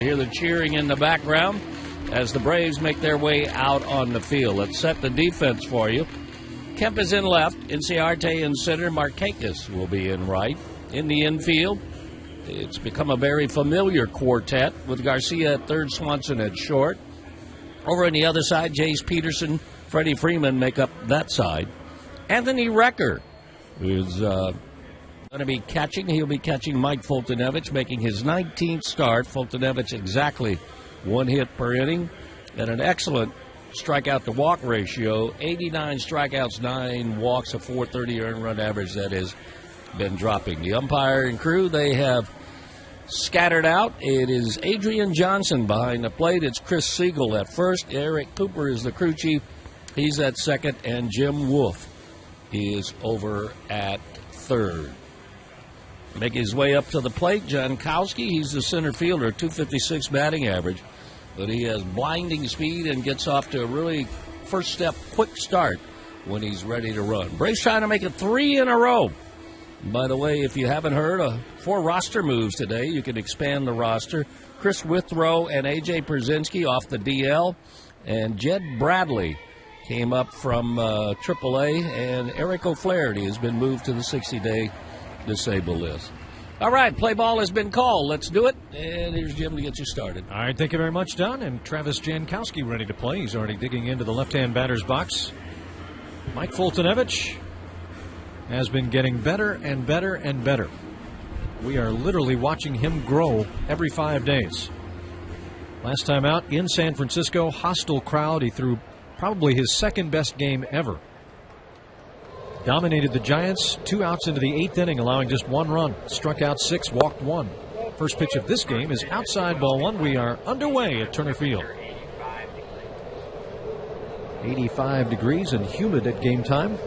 hear the cheering in the background as the Braves make their way out on the field. Let's set the defense for you. Kemp is in left. Inciarte in center. Markakis will be in right. In the infield, it's become a very familiar quartet with Garcia at third, Swanson at short. Over on the other side, Jace Peterson, Freddie Freeman make up that side. Anthony Recker is going to be catching. He'll be catching Mike Foltynewicz, making his 19th start. Foltynewicz exactly 1 hit per inning and an excellent strikeout-to-walk ratio. 89 strikeouts, 9 walks, a .430 earned run average that has been dropping. The umpire and crew, they have scattered out. It is Adrian Johnson behind the plate. It's Chris Siegel at first. Eric Cooper is the crew chief. He's at second. And Jim Wolf is over at third. Making his way up to the plate, Jankowski. He's the center fielder, .256 batting average. But he has blinding speed and gets off to a really first step quick start when he's ready to run. Braves trying to make it 3 in a row. By the way, if you haven't heard, 4 roster moves today. You can expand the roster. Chris Withrow and A.J. Pierzynski off the DL. And Jed Bradley came up from AAA. And Eric O'Flaherty has been moved to the 60-day disabled list. All right, play ball has been called. Let's do it. And here's Jim to get you started. All right, thank you very much, Don. And Travis Jankowski ready to play. He's already digging into the left-hand batter's box. Mike Foltynewicz has been getting better and better and better. We are literally watching him grow every 5 days. Last time out in San Francisco, hostile crowd. He threw probably his second-best game ever. Dominated the Giants, 2 outs into the 8th inning, allowing just 1 run. Struck out 6, walked 1. First pitch of this game is outside ball 1. We are underway at Turner Field. 85 degrees and humid at game time.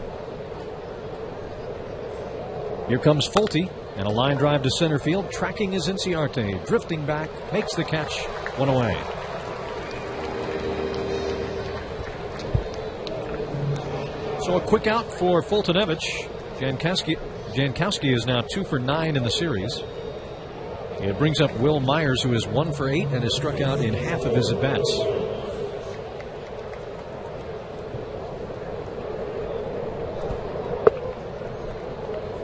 Here comes Folty, and a line drive to center field. Tracking is Inciarte, drifting back, makes the catch, 1 away. So a quick out for Foltynewicz. Jankowski is now 2 for 9 in the series. It brings up Will Myers, who is 1 for 8 and has struck out in half of his at-bats.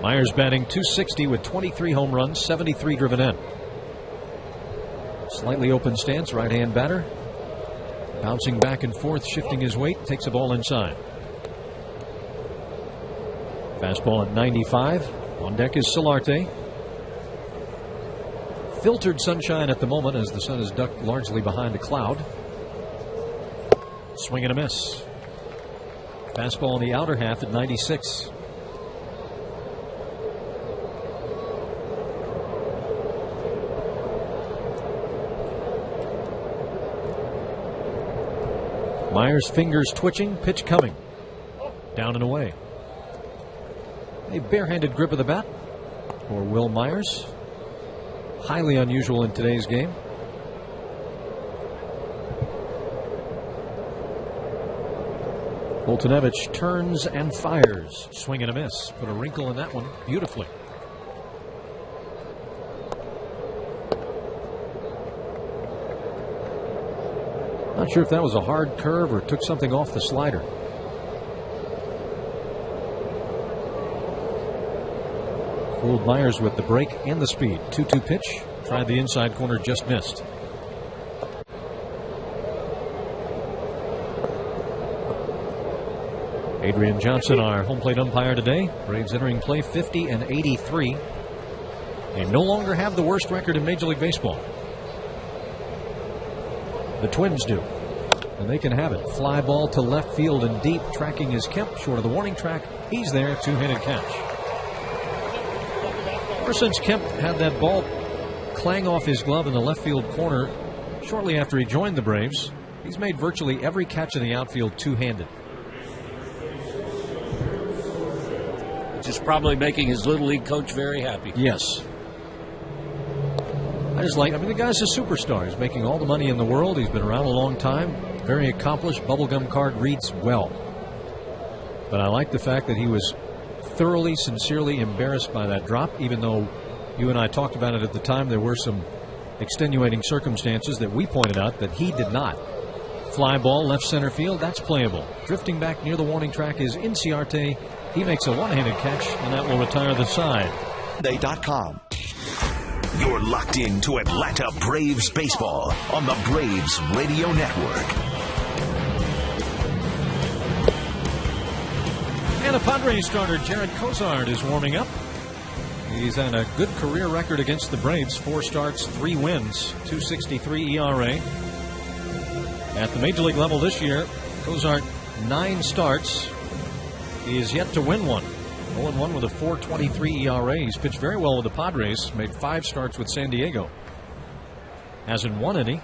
Myers batting .260 with 23 home runs, 73 driven in. Slightly open stance, right-hand batter. Bouncing back and forth, shifting his weight, takes a ball inside. Fastball at 95. On deck is Solarte. Filtered sunshine at the moment as the sun is ducked largely behind a cloud. Swing and a miss. Fastball in the outer half at 96. Myers' fingers twitching, pitch coming. Down and away. A barehanded grip of the bat for Will Myers. Highly unusual in today's game. Foltynewicz turns and fires. Swing and a miss. Put a wrinkle in that one beautifully. Not sure if that was a hard curve or took something off the slider. Fooled Myers with the break and the speed. 2-2 pitch. Tried the inside corner, just missed. Adrian Johnson, our home plate umpire today. Braves entering play 50 and 83. They no longer have the worst record in Major League Baseball. The Twins do. And they can have it. Fly ball to left field and deep. Tracking is Kemp short of the warning track. He's there. 2-handed catch. Ever since Kemp had that ball clang off his glove in the left field corner shortly after he joined the Braves, he's made virtually every catch in the outfield two-handed. Which is probably making his Little League coach very happy. Yes. The guy's a superstar. He's making all the money in the world. He's been around a long time. Very accomplished. Bubblegum card reads well. But I like the fact that he was thoroughly, sincerely embarrassed by that drop, even though you and I talked about it at the time. There were some extenuating circumstances that we pointed out that he did not. Fly ball left center field, that's playable. Drifting back near the warning track is Inciarte. He makes a one-handed catch, and that will retire the side. Day.com. You're locked in to Atlanta Braves baseball on the Braves Radio Network. And a Padres starter, Jared Cozart, is warming up. He's on a good career record against the Braves. 4 starts, 3 wins, 2.63 ERA. At the Major League level this year, Cozart 9 starts. He is yet to win one. 0-1 with a 4.23 ERA. He's pitched very well with the Padres. Made 5 starts with San Diego. Hasn't won any.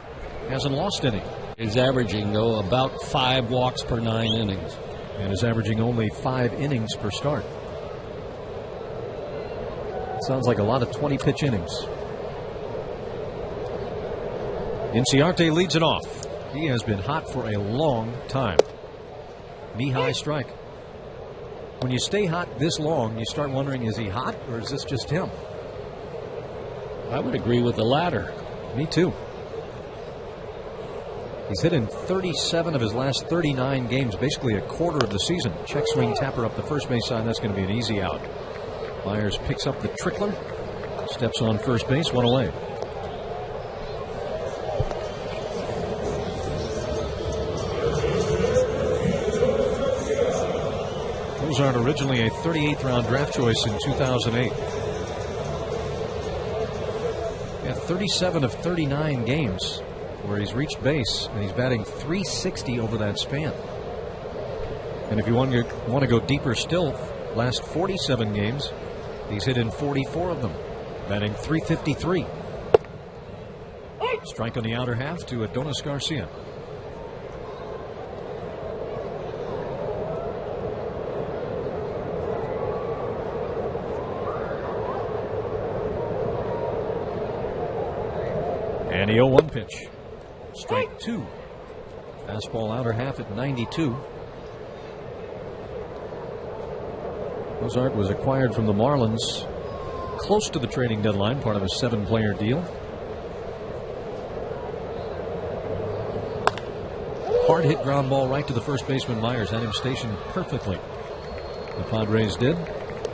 Hasn't lost any. He's averaging, though, about 5 walks per 9 innings. And is averaging only 5 innings per start. Sounds like a lot of 20-pitch innings. Inciarte leads it off. He has been hot for a long time. Knee-high strike. When you stay hot this long, you start wondering, is he hot or is this just him? I would agree with the latter. Me too. He's hit in 37 of his last 39 games, basically a quarter of the season. Check swing tapper up the first base side. That's going to be an easy out. Myers picks up the trickler, steps on first base, 1 away. Cozart originally a 38th round draft choice in 2008. Yeah, 37 of 39 games where he's reached base, and he's batting .360 over that span. And if you want to go deeper still, last 47 games, he's hit in 44 of them, batting .353. Strike on the outer half to Adonis Garcia. And the 0-1 pitch. Strike 2. Fastball outer half at 92. Cozart was acquired from the Marlins close to the trading deadline, part of a 7-player deal. Hard hit ground ball right to the first baseman. Myers had him stationed perfectly. The Padres did,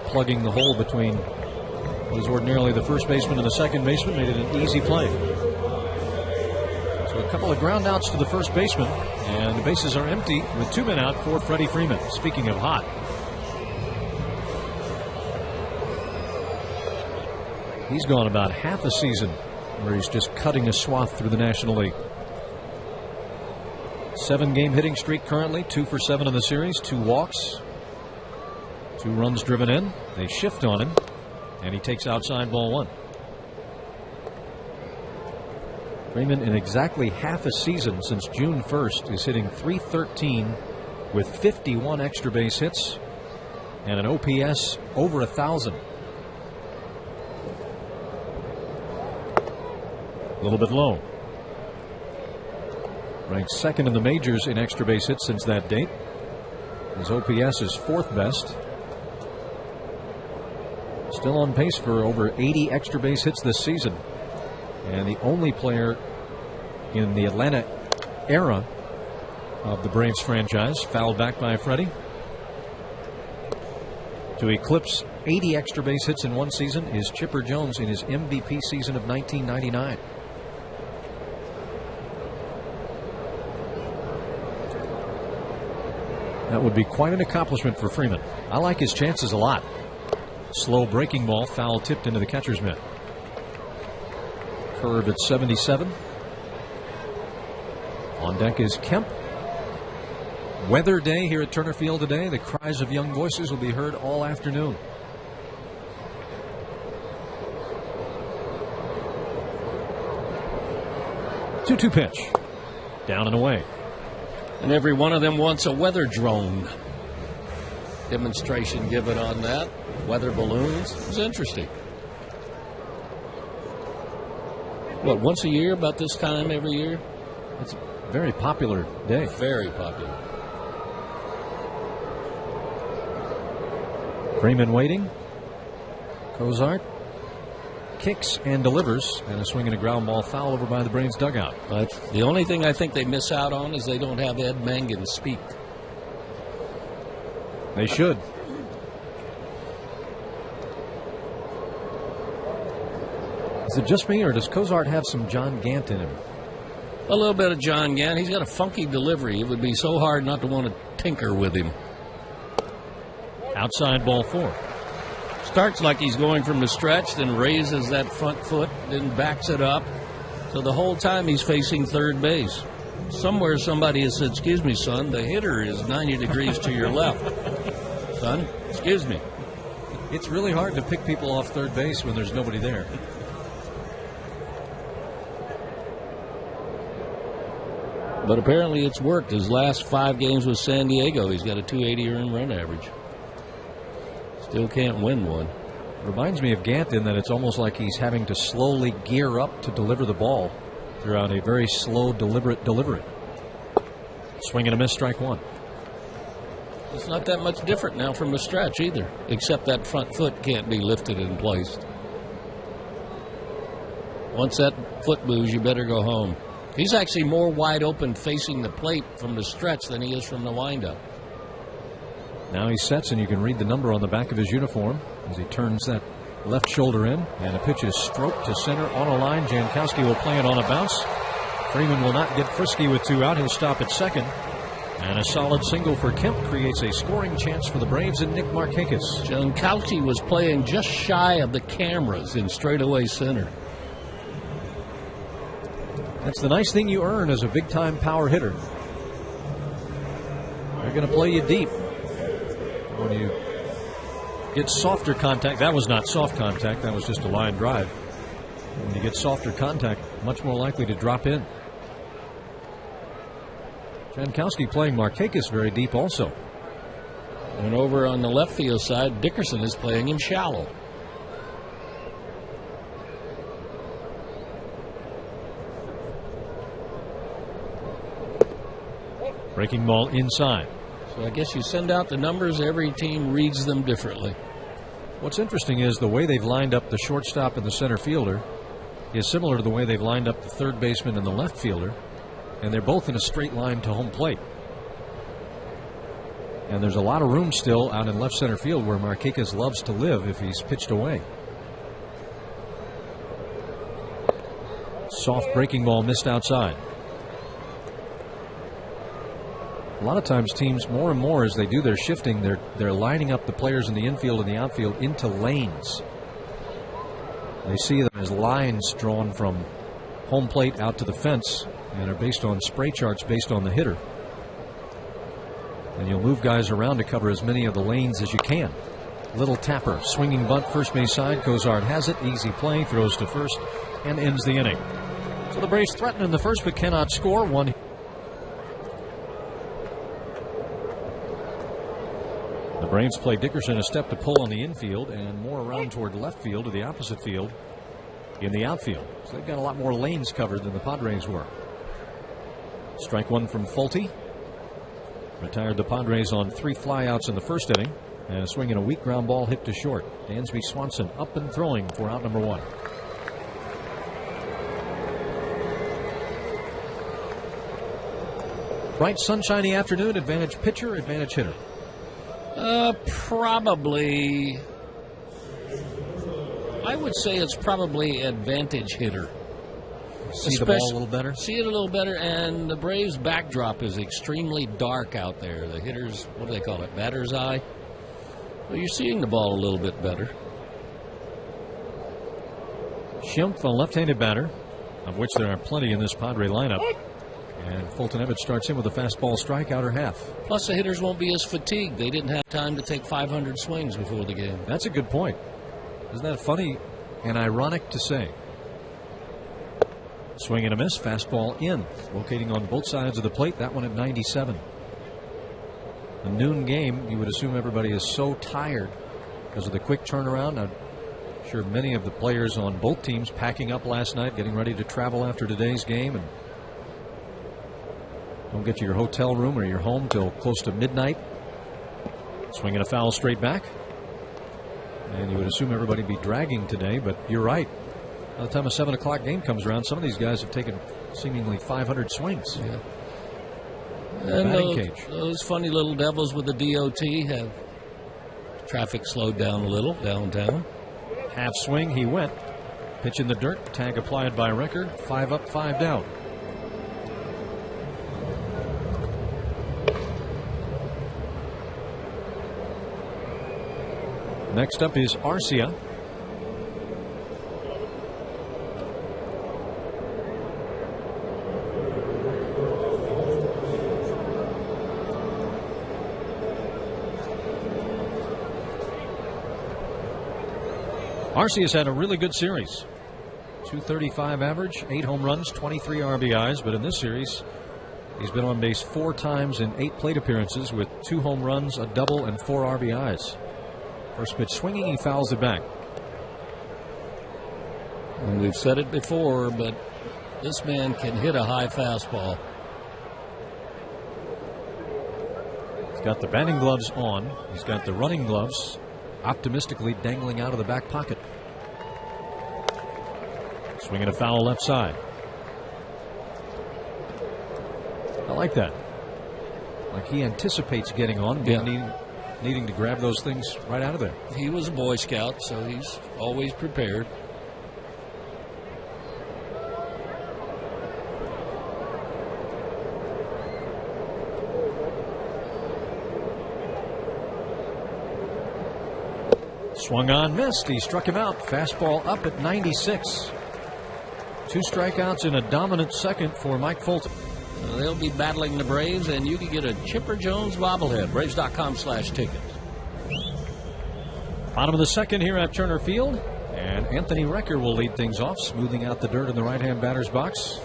plugging the hole between what is ordinarily the first baseman and the second baseman, made it an easy play. So a couple of ground outs to the first baseman, and the bases are empty with 2 men out for Freddie Freeman. Speaking of hot, he's gone about half a season where he's just cutting a swath through the National League. 7-game hitting streak currently, 2 for 7 in the series, 2 walks, 2 runs driven in. They shift on him, and he takes outside ball 1. Freeman, in exactly half a season since June 1st, is hitting .313 with 51 extra base hits and an OPS over 1,000. A little bit low. Ranked second in the majors in extra base hits since that date. His OPS is 4th best. Still on pace for over 80 extra base hits this season. And the only player in the Atlanta era of the Braves franchise, fouled back by Freddie, to eclipse 80 extra base hits in one season is Chipper Jones in his MVP season of 1999. That would be quite an accomplishment for Freeman. I like his chances a lot. Slow breaking ball, foul tipped into the catcher's mitt. Curve at 77. On deck is Kemp. Weather day here at Turner Field today. The cries of young voices will be heard all afternoon. Two-two pitch. Down and away. And every one of them wants a weather drone. Demonstration given on that. Weather balloons. It was interesting. What, once a year, about this time every year? It's a very popular day. Very popular. Freeman waiting. Cozart kicks and delivers, and a swing and a ground ball foul over by the Braves dugout. But the only thing I think they miss out on is they don't have Ed Mangan speak. They should. Is it just me, or does Cozart have some John Gant in him? A little bit of John Gant. He's got a funky delivery. It would be so hard not to want to tinker with him. Outside ball 4. Starts like he's going from the stretch, then raises that front foot, then backs it up. So the whole time he's facing third base. Somewhere somebody has said, "Excuse me, son, the hitter is 90 degrees to your left." Son, excuse me. It's really hard to pick people off third base when there's nobody there. But apparently it's worked. His last 5 games with San Diego, he's got a 280 earned run average. Still can't win one. Reminds me of Gant in that it's almost like he's having to slowly gear up to deliver the ball throughout a very slow, deliberate delivery. Swing and a miss, strike 1. It's not that much different now from the stretch either, except that front foot can't be lifted and placed. Once that foot moves, you better go home. He's actually more wide open facing the plate from the stretch than he is from the windup. Now he sets, and you can read the number on the back of his uniform as he turns that left shoulder in, and a pitch is stroked to center on a line. Jankowski will play it on a bounce. Freeman will not get frisky with 2 out. He'll stop at second. And a solid single for Kemp creates a scoring chance for the Braves and Nick Markakis. Jankowski was playing just shy of the cameras in straightaway center. That's the nice thing you earn as a big-time power hitter. They're going to play you deep. When you get softer contact, that was not soft contact, that was just a line drive. When you get softer contact, much more likely to drop in. Jankowski playing Markakis very deep also. And over on the left field side, Dickerson is playing him shallow. Breaking ball inside. So I guess you send out the numbers, every team reads them differently. What's interesting is the way they've lined up the shortstop and the center fielder is similar to the way they've lined up the third baseman and the left fielder, and they're both in a straight line to home plate. And there's a lot of room still out in left center field where Markakis loves to live if he's pitched away. Soft breaking ball missed outside. A lot of times teams, more and more as they do their shifting, they're lining up the players in the infield and the outfield into lanes. They see them as lines drawn from home plate out to the fence and are based on spray charts based on the hitter. And you'll move guys around to cover as many of the lanes as you can. Little tapper, swinging bunt, first base side. Cozart has it, easy play, throws to first, and ends the inning. So the Braves threaten in the first but cannot score. One. The Braves play Dickerson a step to pull on the infield and more around toward left field to the opposite field in the outfield. So they've got a lot more lanes covered than the Padres were. Strike 1 from Folty. Retired the Padres on 3 flyouts in the first inning. And a swing and a weak ground ball hit to short. Dansby Swanson up and throwing for out number 1. Bright sunshiny afternoon. Advantage pitcher, advantage hitter. Probably. I would say it's probably advantage hitter. See the ball a little better? See it a little better, and the Braves' backdrop is extremely dark out there. The hitters, what do they call it, batter's eye? Well, you're seeing the ball a little bit better. Schimpf, a left-handed batter, of which there are plenty in this Padre lineup. And Foltynewicz starts in with a fastball strikeout or half. Plus, the hitters won't be as fatigued. They didn't have time to take 500 swings before the game. That's a good point. Isn't that funny and ironic to say? Swing and a miss, fastball in. Locating on both sides of the plate, that one at 97. A noon game, you would assume everybody is so tired because of the quick turnaround. I'm sure many of the players on both teams packing up last night, getting ready to travel after today's game, and don't get to your hotel room or your home till close to midnight. Swinging a foul straight back. And you would assume everybody be dragging today, but you're right. By the time a 7 o'clock game comes around, some of these guys have taken seemingly 500 swings. Yeah. And those funny little devils with the DOT have traffic slowed down a little downtown. Half swing, he went. Pitch in the dirt, tag applied by Record. 5 up, 5 down. Next up is Arcia. Arcia's had a really good series. 235 average, 8 home runs, 23 RBIs. But in this series, he's been on base 4 times in 8 plate appearances with 2 home runs, a double, and 4 RBIs. First pitch swinging, he fouls it back. And we've said it before, but this man can hit a high fastball. He's got the batting gloves on. He's got the running gloves optimistically dangling out of the back pocket. Swinging a foul left side. I like that. Like he anticipates getting on, needing to grab those things right out of there. He was a Boy Scout, so he's always prepared. Swung on, missed. He struck him out. Fastball up at 96. 2 strikeouts in a dominant second for Mike Fulton. They'll be battling the Braves, and you can get a Chipper Jones bobblehead. Braves.com/tickets. Bottom of the second here at Turner Field. And Anthony Recker will lead things off, smoothing out the dirt in the right-hand batter's box.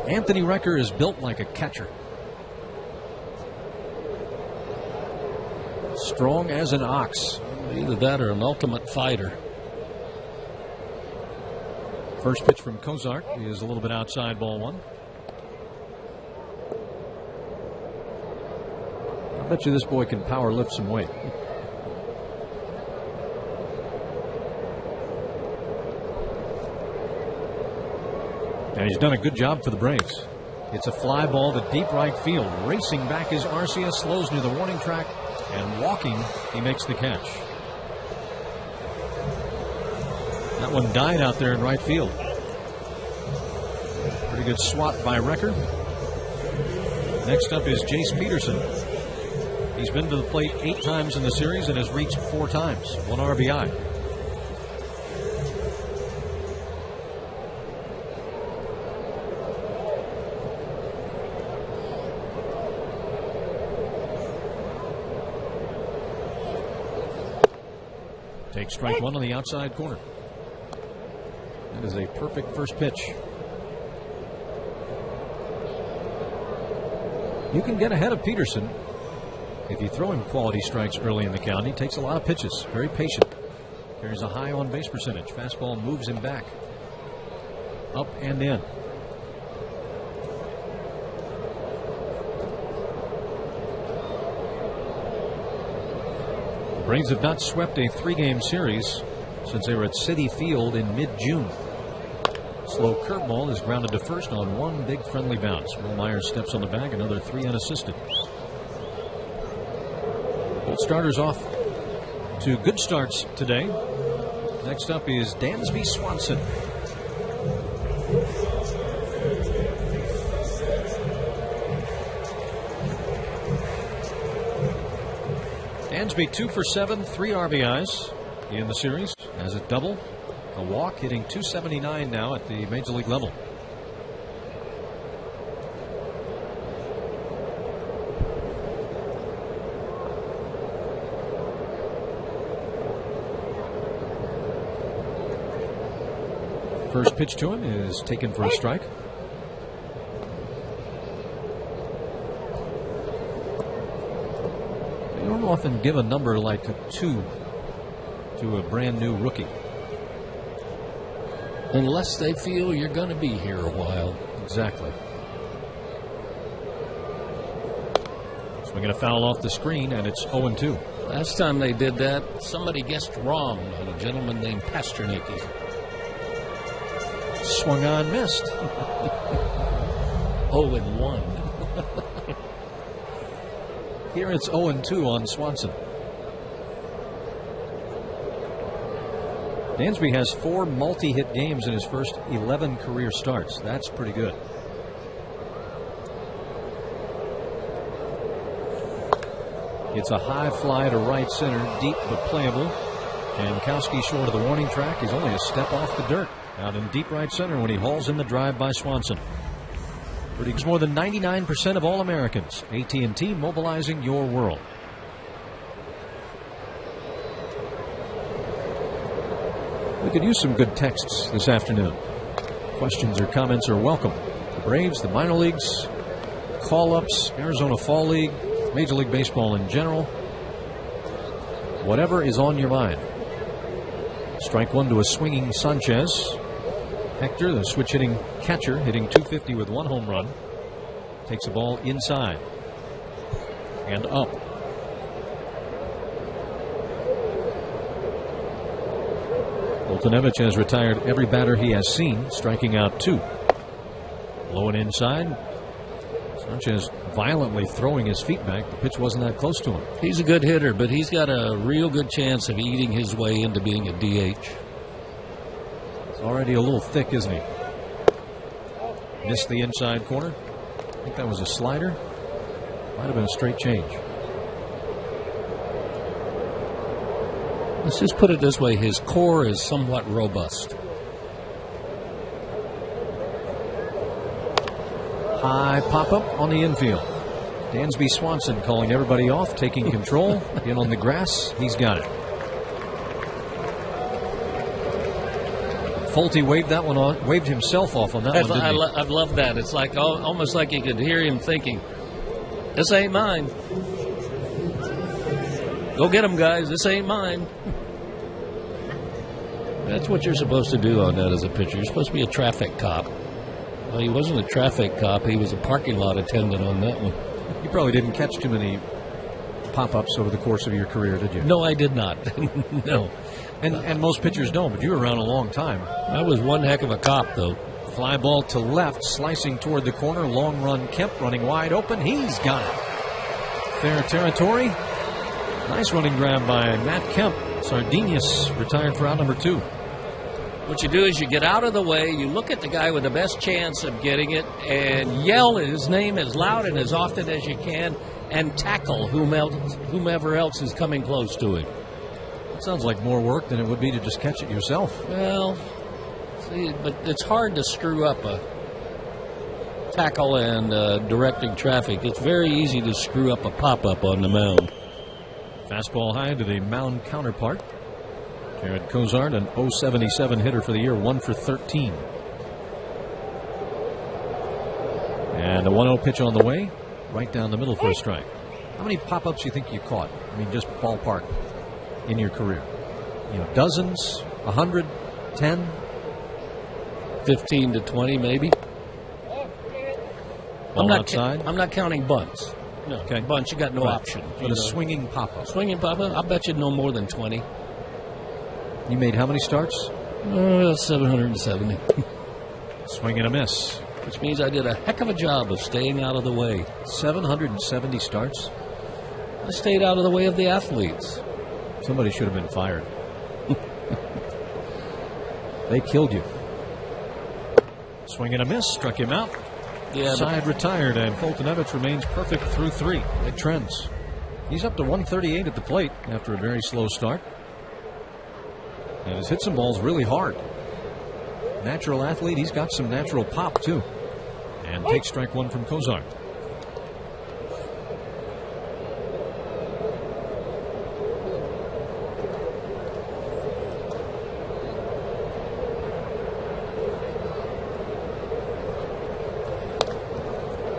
Anthony Recker is built like a catcher. Strong as an ox. Either that or an ultimate fighter. First pitch from Cozart is a little bit outside, ball 1. I bet you this boy can power lift some weight. And he's done a good job for the Braves. It's a fly ball to deep right field. Racing back is Arcia, slows near the warning track, and walking, he makes the catch. That one died out there in right field. Pretty good swat by Recker. Next up is Jace Peterson. He's been to the plate 8 times in the series and has reached 4 times, 1 RBI. Take strike 1 on the outside corner. That is a perfect first pitch. You can get ahead of Peterson if you throw him quality strikes early in the count. He takes a lot of pitches, very patient. Carries a high on base percentage. Fastball moves him back, up and in. The Braves have not swept a 3-game series since they were at Citi Field in mid-June. Slow curveball is grounded to first on 1 big friendly bounce. Will Myers steps on the bag, another 3 unassisted. Both starters off to good starts today. Next up is Dansby Swanson. Dansby 2 for 7, 3 RBIs in the series. Has a double, a walk, hitting .279 now at the major league level. First pitch to him is taken for a strike. They don't often give a number like a 2 to a brand new rookie. Unless they feel you're going to be here a while. Exactly. Swinging a foul off the screen, and it's 0-2. Last time they did that, somebody guessed wrong on a gentleman named Pasternaky. Swung on, missed. 0-1. Here it's 0-2 on Swanson. Dansby has 4 multi-hit games in his first 11 career starts. That's pretty good. It's a high fly to right center, deep but playable. Jankowski short of the warning track. He's only a step off the dirt. Out in deep right center when he hauls in the drive by Swanson. Predicts more than 99% of all Americans. AT&T, mobilizing your world. We could use some good texts this afternoon. Questions or comments are welcome. The Braves, the minor leagues, call-ups, Arizona Fall League, Major League Baseball in general. Whatever is on your mind. Strike one to a swinging Sanchez. Hector, the switch-hitting catcher, hitting .250 with 1 home run. Takes the ball inside and up. Foltynewicz has retired every batter he has seen, striking out 2. Low and inside. Sanchez violently throwing his feet back. The pitch wasn't that close to him. He's a good hitter, but he's got a real good chance of eating his way into being a DH. It's already a little thick, isn't he? Missed the inside corner. I think that was a slider. Might have been a straight change. Let's just put it this way. His core is somewhat robust. High pop-up on the infield. Dansby Swanson calling everybody off, taking control. In on the grass. He's got it. Folty waved that one on, waved himself off on that one, didn't he? I've loved that. It's like almost like you could hear him thinking, "This ain't mine. Go get him, guys. This ain't mine." That's what you're supposed to do on that as a pitcher. You're supposed to be a traffic cop. Well, he wasn't a traffic cop. He was a parking lot attendant on that one. You probably didn't catch too many pop-ups over the course of your career, did you? No, I did not. No. And most pitchers don't, but you were around a long time. I was one heck of a cop, though. Fly ball to left, slicing toward the corner. Long run, Kemp running wide open. He's got it. Fair territory. Nice running grab by Matt Kemp. Sardinius retired for out number 2. What you do is you get out of the way, you look at the guy with the best chance of getting it, and yell his name as loud and as often as you can, and tackle whomever else is coming close to him. It sounds like more work than it would be to just catch it yourself. Well, see, but it's hard to screw up a tackle and directing traffic. It's very easy to screw up a pop-up on the mound. Fastball high to the mound counterpart. Jared Cozart, an .077 hitter for the year, 1 for 13. And a 1-0 pitch on the way, right down the middle for a strike. How many pop-ups do you think you caught? I mean, just ballpark in your career. You know, dozens, 100, 10? 15 to 20, maybe. I'm not counting bunts. No, okay. Bunts, you got no option. But a swinging pop-up. Swinging pop-up, I bet you no more than 20. You made how many starts? 770. Swing and a miss. Which means I did a heck of a job of staying out of the way. 770 starts? I stayed out of the way of the athletes. Somebody should have been fired. They killed you. Swing and a miss. Struck him out. Yeah, Side retired, and Foltynewicz remains perfect through 3. It trends. He's up to 138 at the plate after a very slow start. And has hit some balls really hard. Natural athlete. He's got some natural pop, too. And takes strike 1 from Cozart.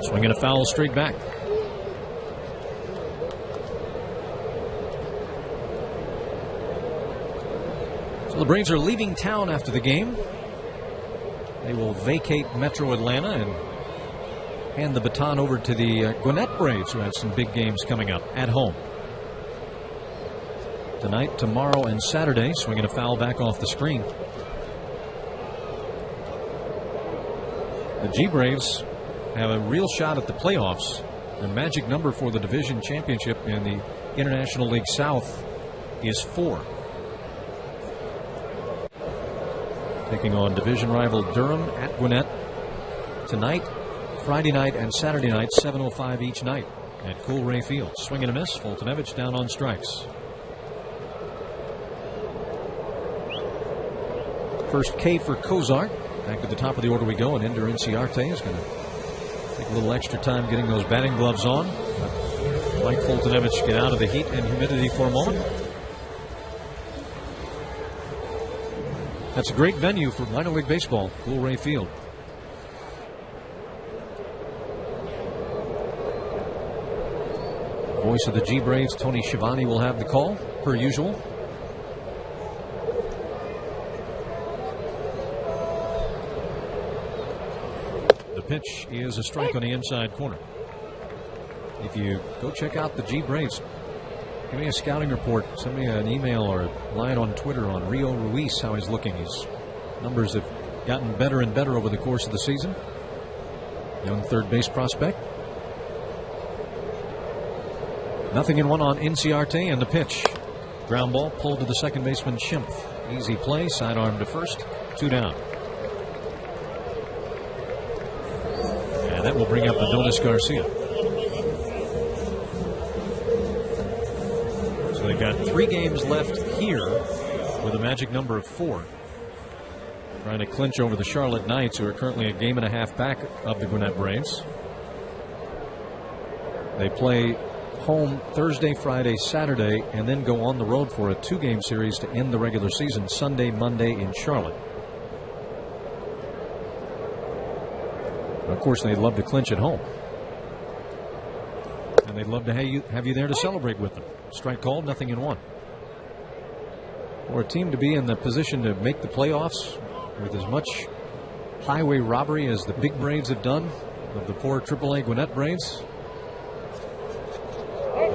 Swinging a foul straight back. So the Braves are leaving town after the game. They will vacate Metro Atlanta and hand the baton over to the Gwinnett Braves, who have some big games coming up at home. tonight, tomorrow, and Saturday. Swinging a foul back off the screen. The G-Braves have a real shot at the playoffs. The magic number for the division championship in the International League South is 4. Taking on division rival Durham at Gwinnett tonight, Friday night, and Saturday night, 7:05 each night at Coolray Field. Swing and a miss. Foltynewicz down on strikes. First K for Cozart. Back to the top of the order we go, and Ender Inciarte is going to take a little extra time getting those batting gloves on. Mike Foltynewicz get out of the heat and humidity for a moment. That's a great venue for minor league baseball, Coolray Field. Voice of the G-Braves, Tony Schiavone, will have the call, per usual. The pitch is a strike on the inside corner. If you go check out the G-Braves, give me a scouting report. Send me an email or a line on Twitter on Rio Ruiz, how he's looking. His numbers have gotten better and better over the course of the season. Young third base prospect. 0-1 on Inciarte, and the pitch. Ground ball pulled to the second baseman Schimpf. Easy play, sidearm to first, 2 down. And that will bring up Adonis Garcia. So they've got 3 games left here with a magic number of 4. Trying to clinch over the Charlotte Knights, who are currently a game and a half back of the Gwinnett Braves. They play home Thursday, Friday, Saturday, and then go on the road for a 2-game series to end the regular season Sunday, Monday in Charlotte. Of course, they'd love to clinch at home. And they'd love to have you there to celebrate with them. Strike called, 0-1. For a team to be in the position to make the playoffs with as much highway robbery as the big Braves have done of the poor AAA Gwinnett Braves.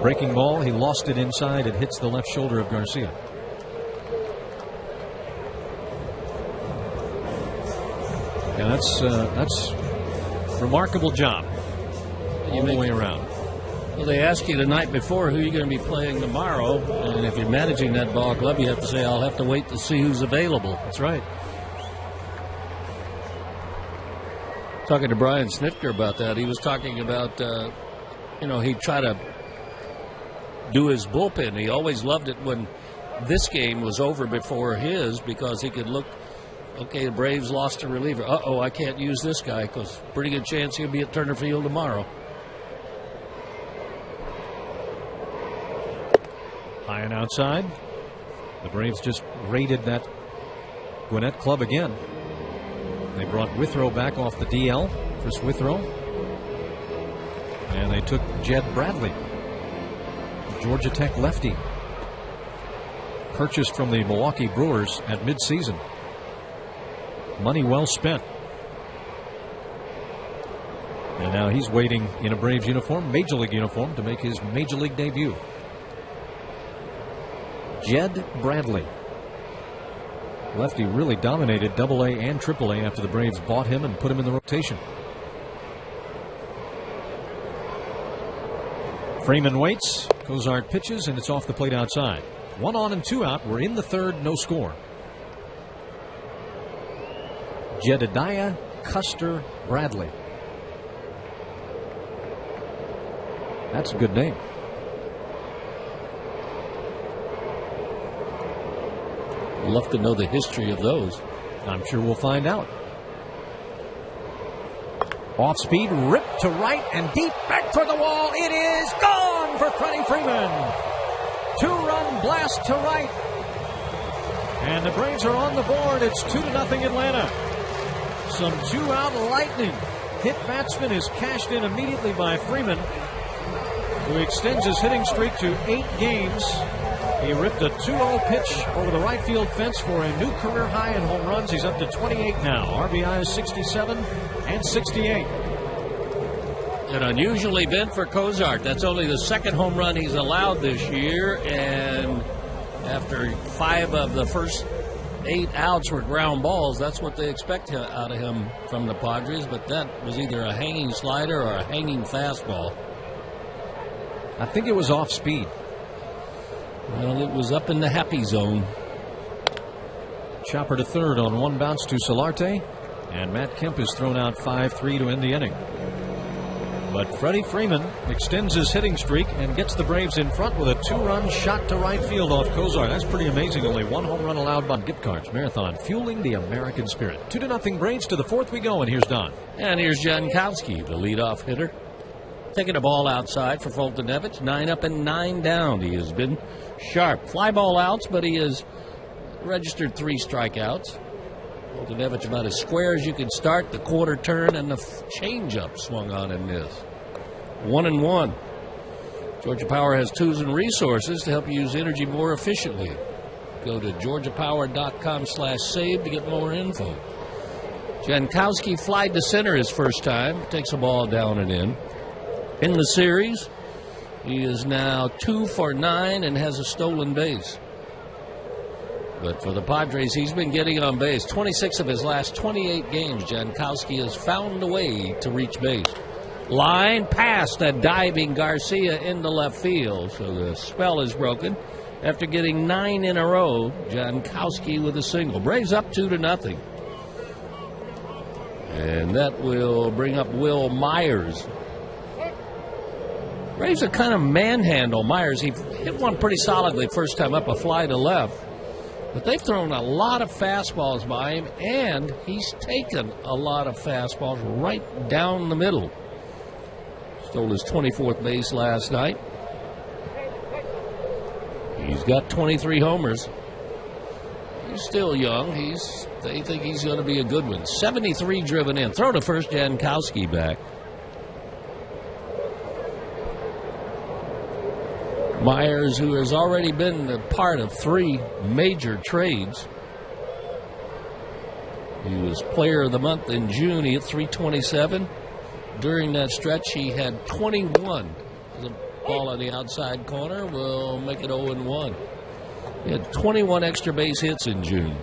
Breaking ball, he lost it inside. It hits the left shoulder of Garcia. Yeah, that's remarkable job all the way around. Well, they ask you the night before who you're going to be playing tomorrow, and if you're managing that ball club, you have to say, I'll have to wait to see who's available. That's right. Talking to Brian Snitker about that, he was talking about, he'd try to do his bullpen. He always loved it when this game was over before his, because he could look, okay, the Braves lost a reliever. Uh-oh, I can't use this guy because pretty good chance he'll be at Turner Field tomorrow. High and outside. The Braves just raided that Gwinnett club again. They brought Withrow back off the DL, Chris Withrow. And they took Jed Bradley, Georgia Tech lefty, purchased from the Milwaukee Brewers at midseason. Money well spent. And now he's waiting in a Braves uniform, Major League uniform, to make his Major League debut. Jed Bradley. Lefty really dominated Double-A and Triple-A after the Braves bought him and put him in the rotation. Freeman waits. Cozart pitches, and it's off the plate outside. 1 on and 2 out. We're in the third, no score. Jedediah Custer Bradley. That's a good name. Love to know the history of those. I'm sure we'll find out. Off speed, ripped to right and deep back for the wall. It is gone for Freddie Freeman. 2-run blast to right. And the Braves are on the board. It's 2-0 Atlanta. Some 2-out lightning. Hit batsman is cashed in immediately by Freeman, who extends his hitting streak to 8 games. He ripped a 2-0 pitch over the right field fence for a new career high in home runs. He's up to 28 now. RBI is 67 and 68. An unusual event for Cozart. That's only the second home run he's allowed this year, and After 5 of the first 8 outs were ground balls, that's what they expect out of him from the Padres, but that was either a hanging slider or a hanging fastball. I think it was off speed. Well, it was up in the happy zone. Chopper to third on one bounce to Solarte, and Matt Kemp is thrown out 5-3 to end the inning. But Freddie Freeman extends his hitting streak and gets the Braves in front with a 2-run shot to right field off Kozar. That's pretty amazing. Only 1 home run allowed by gift cards. Marathon fueling the American spirit. 2-0 Braves to the 4th we go, and here's Don. And here's Jankowski, the leadoff hitter. Taking a ball outside for Foltynewicz. 9 up and 9 down. He has been sharp. Fly ball outs, but he has registered 3 strikeouts. Foltynewicz about as square as you can start. The quarter turn and the changeup swung on and missed. 1-1. Georgia Power has tools and resources to help you use energy more efficiently. Go to georgiapower.com/save to get more info. Jankowski flied to center his first time. Takes a ball down and in. In the series, he is now 2 for 9 and has a stolen base. But for the Padres, he's been getting on base. 26 of his last 28 games, Jankowski has found a way to reach base. Line past a diving Garcia into left field, so the spell is broken. After getting 9 in a row, Jankowski with a single. Braves up 2-0. And that will bring up Will Myers. Braves are kind of manhandle Myers. He hit one pretty solidly first time up, a fly to left. But they've thrown a lot of fastballs by him, and he's taken a lot of fastballs right down the middle. Stole his 24th base last night. He's got 23 homers. He's still young. They think he's going to be a good one. 73 driven in. Throw to first, Jankowski back. Myers, who has already been a part of 3 major trades. He was player of the month in June. He hit .327. During that stretch, he had 21. The ball on the outside corner will make it 0-1. He had 21 extra base hits in June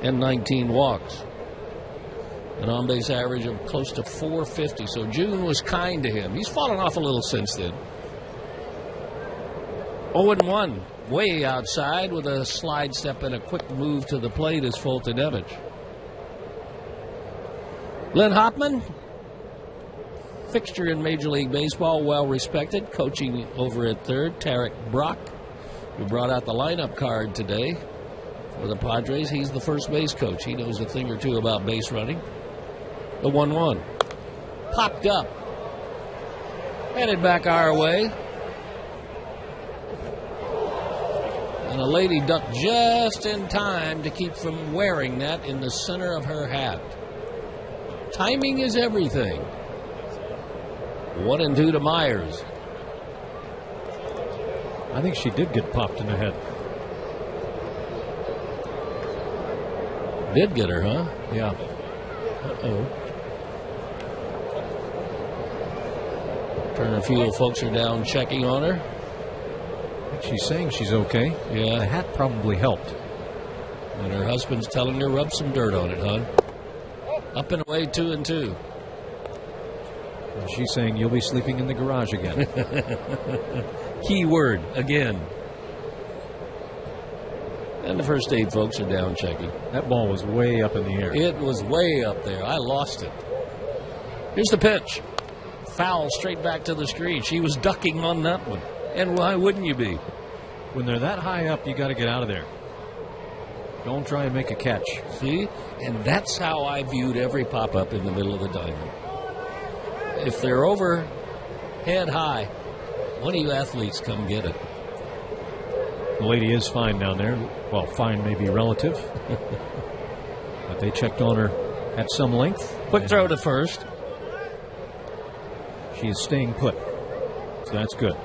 and 19 walks. An on-base average of close to .450. So June was kind to him. He's fallen off a little since then. 0-1, way outside with a slide step and a quick move to the plate is Foltynewicz. Glenn Hoffman, fixture in Major League Baseball, well respected, coaching over at third. Tarek Brock, who brought out the lineup card today for the Padres. He's the first base coach. He knows a thing or two about base running. The 1-1. Popped up. Headed back our way. And a lady ducked just in time to keep from wearing that in the center of her hat. Timing is everything. 1-2 to Myers. I think she did get popped in the head. Did get her, huh? Yeah. Uh-oh. Turner Field folks are down checking on her. She's saying she's okay. Yeah. The hat probably helped. And her husband's telling her, rub some dirt on it, hon. Up and away, 2-2. And she's saying, you'll be sleeping in the garage again. Key word, again. And the first aid folks are down checking. That ball was way up in the air. It was way up there. I lost it. Here's the pitch. Foul straight back to the screen. She was ducking on that one. And why wouldn't you be? When they're that high up, you got to get out of there. Don't try and make a catch. See? And that's how I viewed every pop-up in the middle of the diamond. If they're over head high, one of you athletes come get it. The lady is fine down there. Well, fine may be relative. But they checked on her at some length. Quick throw to first. She is staying put. So that's good.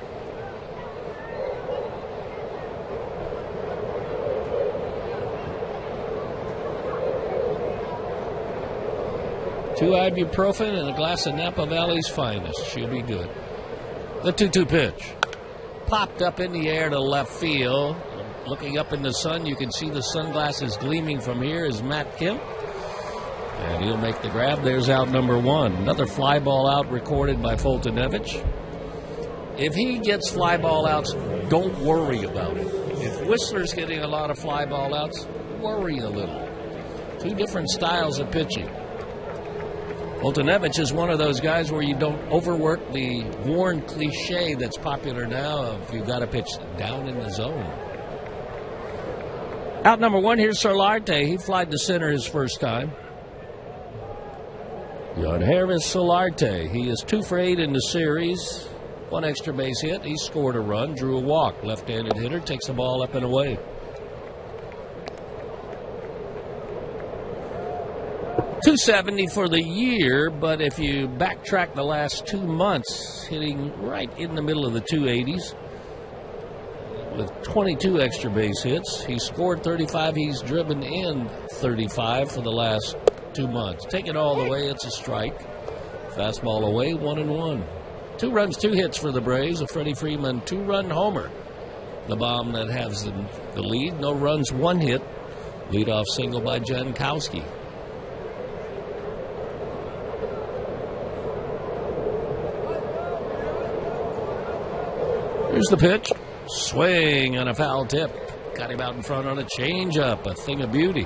Two ibuprofen and a glass of Napa Valley's finest. She'll be good. The 2-2 pitch. popped up in the air to left field. Looking up in the sun, you can see the sunglasses gleaming from here is Matt Kemp. And he'll make the grab. There's out number 1. Another fly ball out recorded by Foltynewicz. If he gets fly ball outs, don't worry about it. If Whistler's getting a lot of fly ball outs, worry a little. 2 different styles of pitching. Foltynewicz is one of those guys where you don't overwork the worn cliche that's popular now of you've got to pitch down in the zone. Out number 1, here's Solarte. He flied to center his first time. Yangervis Solarte. He is 2 for 8 in the series. 1 extra base hit. He scored a run, drew a walk. Left-handed hitter takes the ball up and away. .270 for the year, but if you backtrack the last 2 months, hitting right in the middle of the 280s with 22 extra base hits. He scored 35. He's driven in 35 for the last 2 months. Take it all the way, it's a strike. Fastball away, 1-1. 2 runs, 2 hits for the Braves. A Freddie Freeman 2-run homer. The bomb that has the lead. No runs, 1 hit. Leadoff single by Jankowski. Here's the pitch. Swing on a foul tip. Got him out in front on a changeup. A thing of beauty.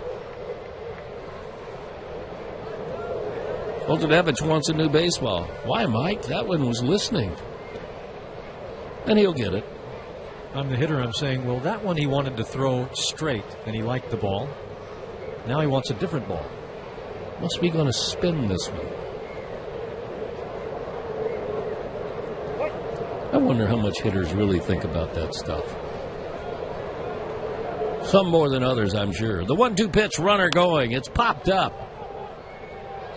Foltynewicz wants a new baseball. Why, Mike? That one was listening. And he'll get it. I'm the hitter. I'm saying, well, that one he wanted to throw straight, and he liked the ball. Now he wants a different ball. Must be going to spin this one. I wonder how much hitters really think about that stuff. Some more than others, I'm sure. The 1-2 pitch, runner going. It's popped up.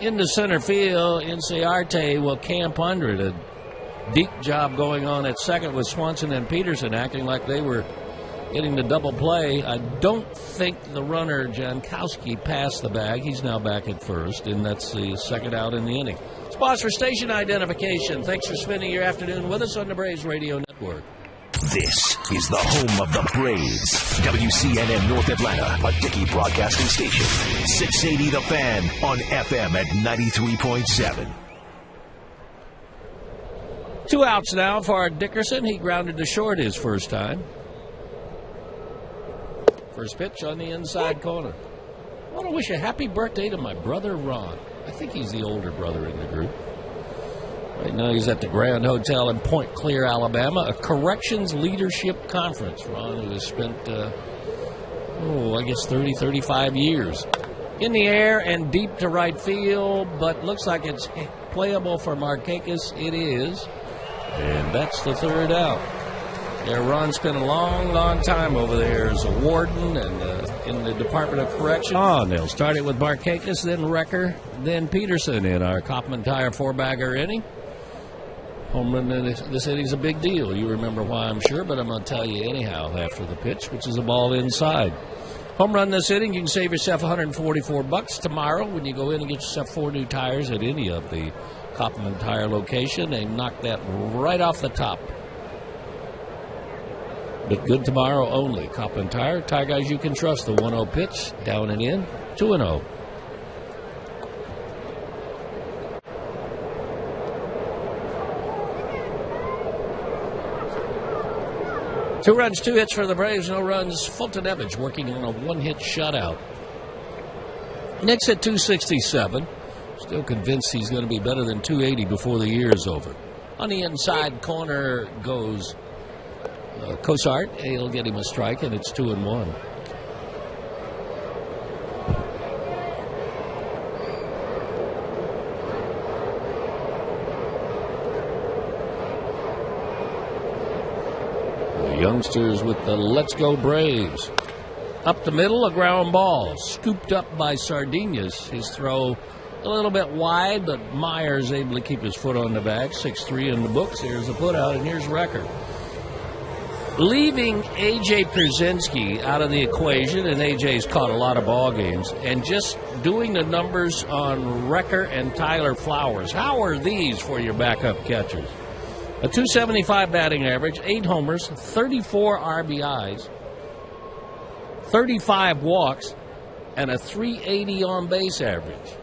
Into center field, Inciarte will camp under it. A deep job going on at second with Swanson and Peterson acting like they were getting the double play. I don't think the runner, Jankowski, passed the bag. He's now back at first, and that's the second out in the inning. Spots for station identification. Thanks for spending your afternoon with us on the Braves Radio Network. This is the home of the Braves. WCNN North Atlanta, a Dickey broadcasting station. 680 The Fan on FM at 93.7. 2 outs now for Dickerson. He grounded to short his first time. First pitch on the inside corner. I want to wish a happy birthday to my brother Ron. I think he's the older brother in the group. Right now he's at the Grand Hotel in Point Clear, Alabama, a corrections leadership conference. Ron, who has spent, 35 years. In the air and deep to right field, but looks like it's playable for Markakis. It is. And that's the third out. Yeah, Ron spent a long, long time over there as a warden and in the Department of Corrections. They'll start it with Markakis, then Recker, then Peterson in our Kaufman Tire 4-bagger inning. Home run in this inning's a big deal. You remember why, I'm sure, but I'm going to tell you anyhow after the pitch, which is a ball inside. Home run this inning, you can save yourself $144 tomorrow when you go in and get yourself 4 new tires at any of the Kaufman Tire location. They knock that right off the top. But good tomorrow only. Kaufman Tire, tire guys you can trust. The 1-0 pitch, down and in, 2-0. Two runs, 2 hits for the Braves, no runs. Foltynewicz working on a 1-hit shutout. Next at 267. Still convinced he's going to be better than 280 before the year is over. On the inside corner goes Cosart. He'll get him a strike, and it's 2-1. Youngsters with the Let's Go Braves. Up the middle, a ground ball. Scooped up by Sardinas. His throw a little bit wide, but Myers able to keep his foot on the bag. 6-3 in the books. Here's a putout, and here's Recker. Leaving A.J. Pierzynski out of the equation, and A.J.'s caught a lot of ball games, and just doing the numbers on Recker and Tyler Flowers. How are these for your backup catchers? A .275 batting average, 8 homers, 34 RBIs, 35 walks, and a .380 on-base average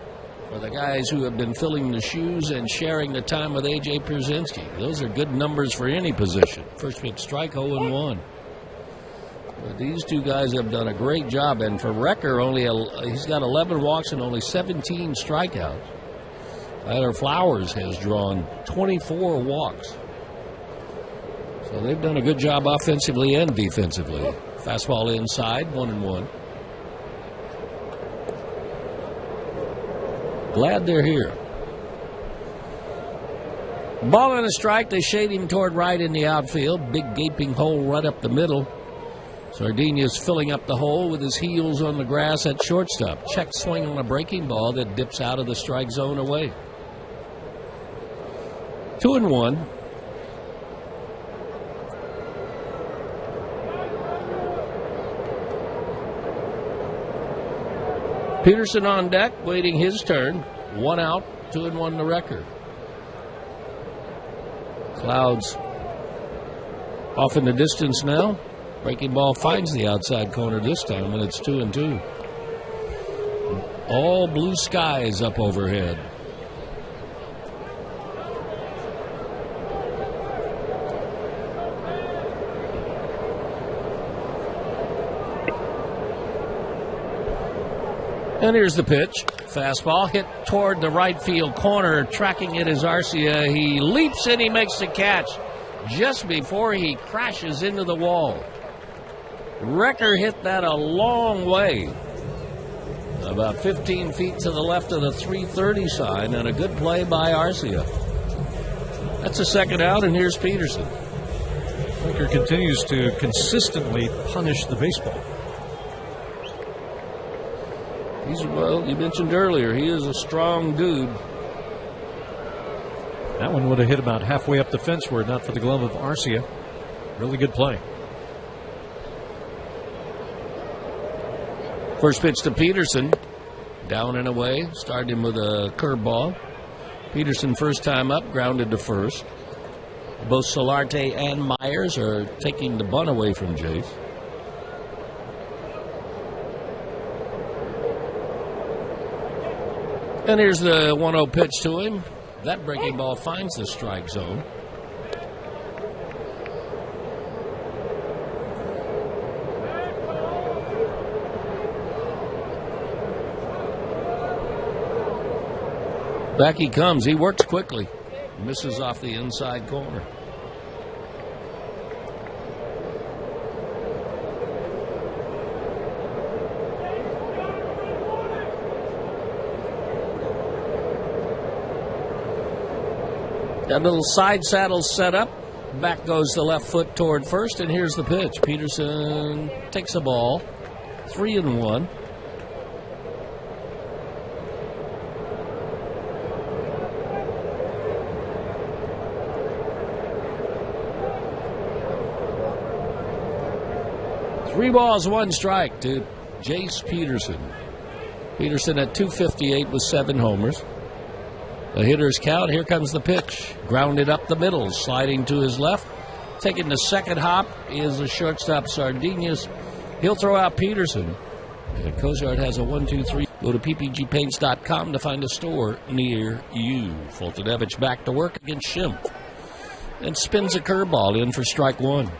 for the guys who have been filling the shoes and sharing the time with A.J. Pierzynski. Those are good numbers for any position. First pitch strike, 0-1. But these two guys have done a great job, and for Recker, he's got 11 walks and only 17 strikeouts. Tyler Flowers has drawn 24 walks. So they've done a good job offensively and defensively. Fastball inside, 1-1. Glad they're here. Ball and a strike. They shade him toward right in the outfield. Big gaping hole right up the middle. Sardinas filling up the hole with his heels on the grass at shortstop. Check swing on a breaking ball that dips out of the strike zone away. 2-1. Peterson on deck, waiting his turn. 1 out, 2-1 the record. Clouds off in the distance now. Breaking ball finds the outside corner this time, and it's 2-2. All blue skies up overhead. And here's the pitch. Fastball hit toward the right field corner. Tracking it is Arcia. He leaps in. He makes the catch just before he crashes into the wall. Recker hit that a long way. About 15 feet to the left of the 330 sign, and a good play by Arcia. That's a second out, and here's Peterson. Recker continues to consistently punish the baseball. Well, you mentioned earlier, he is a strong dude. That one would have hit about halfway up the fence were it not for the glove of Arcia. Really good play. First pitch to Peterson. Down and away. Started him with a curveball. Peterson first time up, grounded to first. Both Solarte and Myers are taking the bunt away from Jace. And here's the 1-0 pitch to him. That breaking ball finds the strike zone. Back he comes. He works quickly. Misses off the inside corner. That little side saddle set up. Back goes the left foot toward first, and here's the pitch. Peterson takes a ball. 3-1. Three balls, 1 strike to Jace Peterson. Peterson at .258 with 7 homers. The hitter's count. Here comes the pitch. Grounded up the middle, sliding to his left. Taking the second hop is the shortstop Sardinas. He'll throw out Peterson. And Cozart has a 1-2-3. Go to ppgpaints.com to find a store near you. Foltynewicz back to work against Schimpf. And spins a curveball in for strike 1.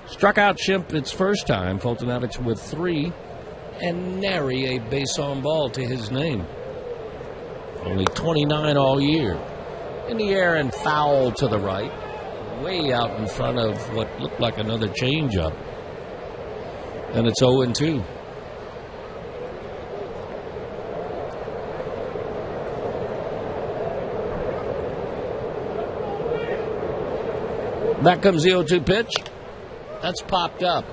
Struck out Schimpf its first time. Foltynewicz with 3. And nary a base on ball to his name. Only 29 all year. In the air and foul to the right. Way out in front of what looked like another changeup. And it's 0-2. Back comes the 0-2 pitch. That's popped up.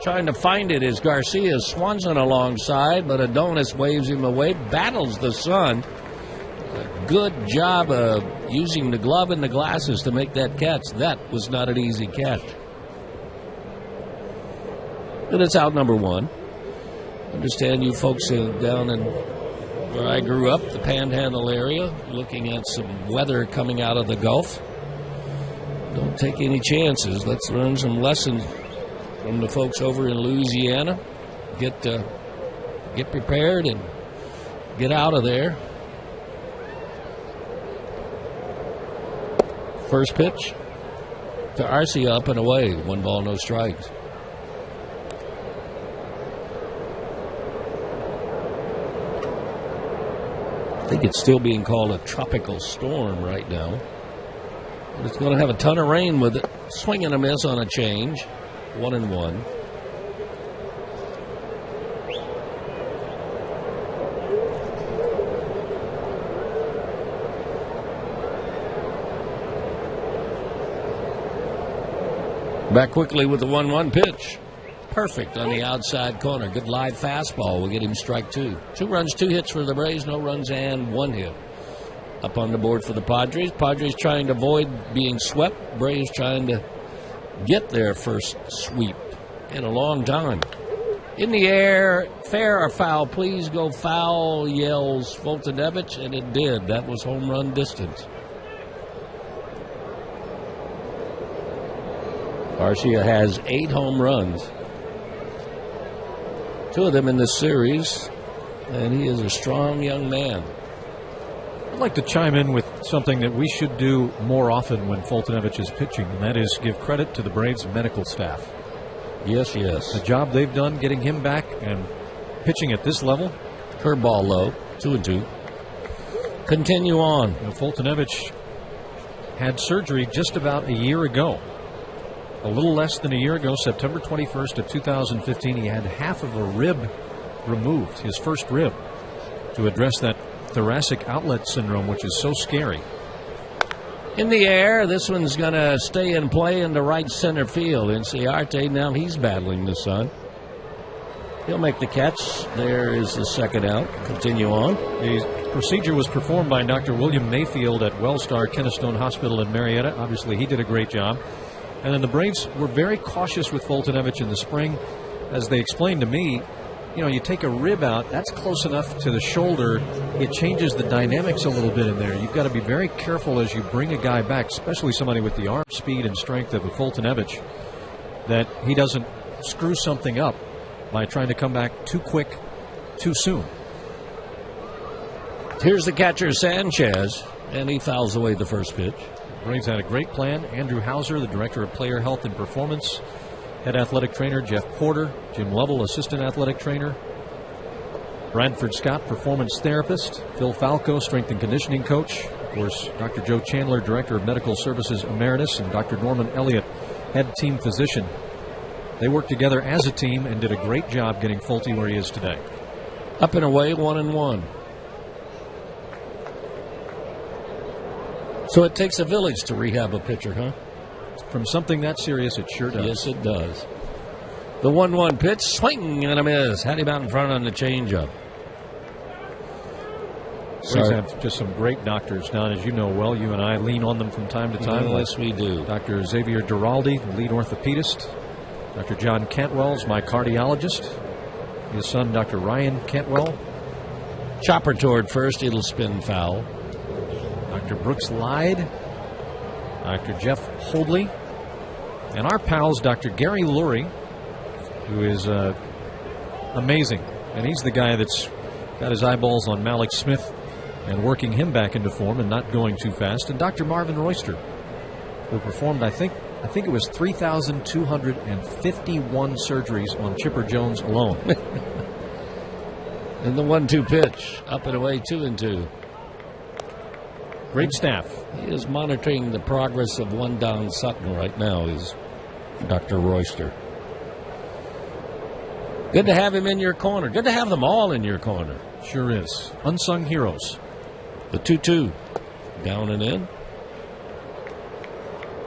Trying to find it is Garcia. Swanson alongside, but Adonis waves him away. Battles the sun. A good job of using the glove and the glasses to make that catch. That was not an easy catch. And it's out number 1. Understand you folks down in where I grew up, the Panhandle area, looking at some weather coming out of the Gulf. Don't take any chances. Let's learn some lessons from the folks over in Louisiana. Get prepared and get out of there. First pitch to Arcia, up and away. 1 ball, no strikes. I think it's still being called a tropical storm right now. But it's going to have a ton of rain with it. Swing and a miss on a change. 1-1. Back quickly with the 1-1 pitch. Perfect on the outside corner. Good live fastball will get him strike 2. 2 runs, 2 hits for the Braves, no runs and 1 hit. Up on the board for the Padres. Padres trying to avoid being swept. Braves trying to get their first sweep in a long time. In the air, fair or foul? Please go foul, yells Foltynewicz, and it did. That was home run distance. Arcia has 8 home runs. 2 of them in this series, and he is a strong young man. I'd like to chime in with something that we should do more often when Foltynewicz is pitching, and that is give credit to the Braves medical staff. Yes. The job they've done getting him back and pitching at this level. Curveball low, 2-2. Continue on. Foltynewicz had surgery just about a year ago. A little less than a year ago, September 21st of 2015, he had half of a rib removed, his first rib, to address that thoracic outlet syndrome, which is so scary. In the air, this one's going to stay in play in the right center field. Inciarte, now he's battling the sun. He'll make the catch. There is the second out. Continue on. The procedure was performed by Dr. William Mayfield at Wellstar Kennestone Hospital in Marietta. Obviously, he did a great job. And then the Braves were very cautious with Foltynewicz in the spring. As they explained to me, you take a rib out, that's close enough to the shoulder, it changes the dynamics a little bit in there. You've got to be very careful as you bring a guy back, especially somebody with the arm speed and strength of a Foltynewicz, that he doesn't screw something up by trying to come back too quick, too soon. Here's the catcher, Sanchez, and he fouls away the first pitch. Braves had a great plan. Andrew Hauser, the director of player health and performance, head athletic trainer Jeff Porter, Jim Lovell, assistant athletic trainer, Bradford Scott, performance therapist, Phil Falco, strength and conditioning coach, of course, Dr. Joe Chandler, director of medical services emeritus, and Dr. Norman Elliott, head team physician. They worked together as a team and did a great job getting Folty where he is today. Up and away, 1-1. So it takes a village to rehab a pitcher, huh? From something that serious, it sure does. Yes, it does. The 1-1 pitch, swing and a miss. Had him out in front on the changeup. We have just some great doctors, Don, as you know well. You and I lean on them from time to time. Yes, we do. Dr. Xavier Duraldi, lead orthopedist. Dr. John Cantwell's my cardiologist. His son, Dr. Ryan Cantwell. Chopper toward first, it'll spin foul. Dr. Brooks Lyde, Dr. Jeff Hoadley, and our pals, Dr. Gary Lurie, who is amazing. And he's the guy that's got his eyeballs on Malik Smith and working him back into form and not going too fast. And Dr. Marvin Royster, who performed, I think it was 3,251 surgeries on Chipper Jones alone. And the 1-2 pitch, up and away, 2-2. Great staff. He is monitoring the progress of one Don Sutton right now, is Dr. Royster. Good to have him in your corner. Good to have them all in your corner. Sure is. Unsung heroes. The 2-2. Down and in.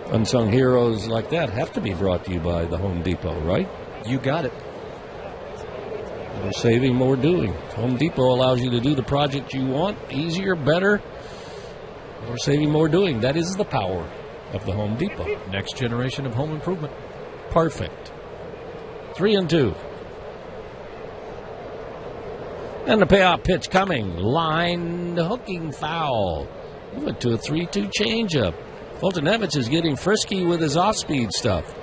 Unsung heroes like that have to be brought to you by the Home Depot, right? You got it. More saving, more doing. Home Depot allows you to do the project you want easier, better. More saving, more doing. That is the power of the Home Depot. Next generation of home improvement. Perfect. 3-2. And the payoff pitch coming. Line hooking foul. He went to a 3-2 changeup. Foltynewicz is getting frisky with his off-speed stuff.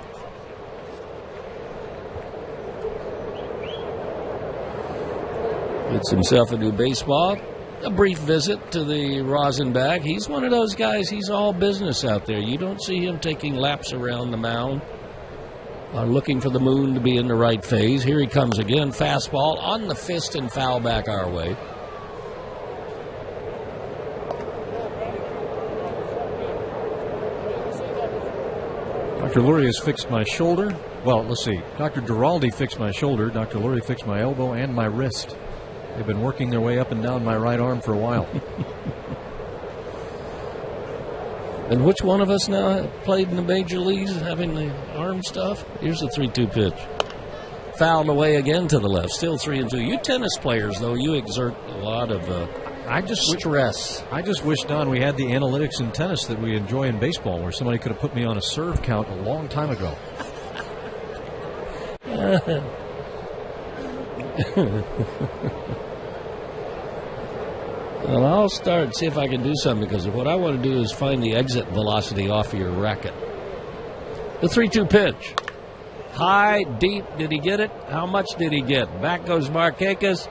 Gets himself a new baseball. A brief visit to the rosin bag. He's one of those guys, he's all business out there. You don't see him taking laps around the mound, looking for the moon to be in the right phase. Here he comes again. Fastball on the fist and foul back our way. Dr. Lurie has fixed my shoulder. Well, let's see. Dr. Giraldi fixed my shoulder. Dr. Lurie fixed my elbow and my wrist. They've been working their way up and down my right arm for a while. And which one of us now played in the major leagues having the arm stuff? Here's the 3-2 pitch. Fouled away again to the left. Still 3-2. You tennis players, though, you exert a lot of stress. I just wish, Don, we had the analytics in tennis that we enjoy in baseball, where somebody could have put me on a serve count a long time ago. Well, I'll start, see if I can do something, because what I want to do is find the exit velocity off of your racket. The 3-2 pitch. High, deep. Did he get it? How much did he get? Back goes Markakis.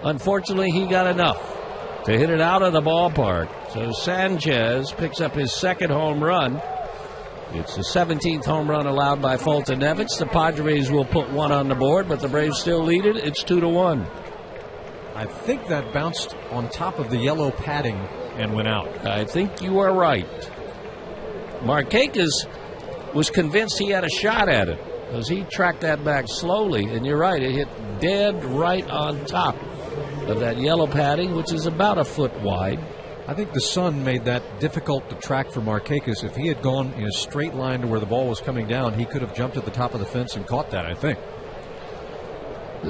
Unfortunately, he got enough to hit it out of the ballpark. So Sanchez picks up his second home run. It's the 17th home run allowed by Foltynewicz. The Padres will put one on the board, but the Braves still lead it. It's 2-1. I think that bounced on top of the yellow padding and went out. I think you are right. Markakis was convinced he had a shot at it because he tracked that back slowly. And you're right, it hit dead right on top of that yellow padding, which is about a foot wide. I think the sun made that difficult to track for Markakis. If he had gone in a straight line to where the ball was coming down, he could have jumped at the top of the fence and caught that, I think.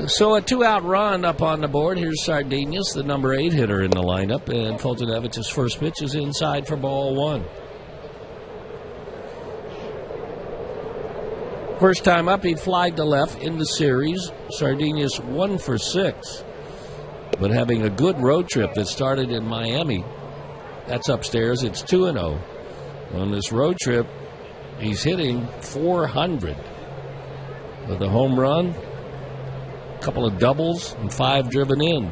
So a 2-out run up on the board. Here's Sardinius, the number 8 hitter in the lineup, and Foltynewicz's first pitch is inside for ball 1. First time up, he flied to left in the series. Sardinius 1 for 6, but having a good road trip that started in Miami. That's upstairs. It's 2-0. On this road trip, he's hitting .400 with a home run, couple of doubles, and 5 driven in.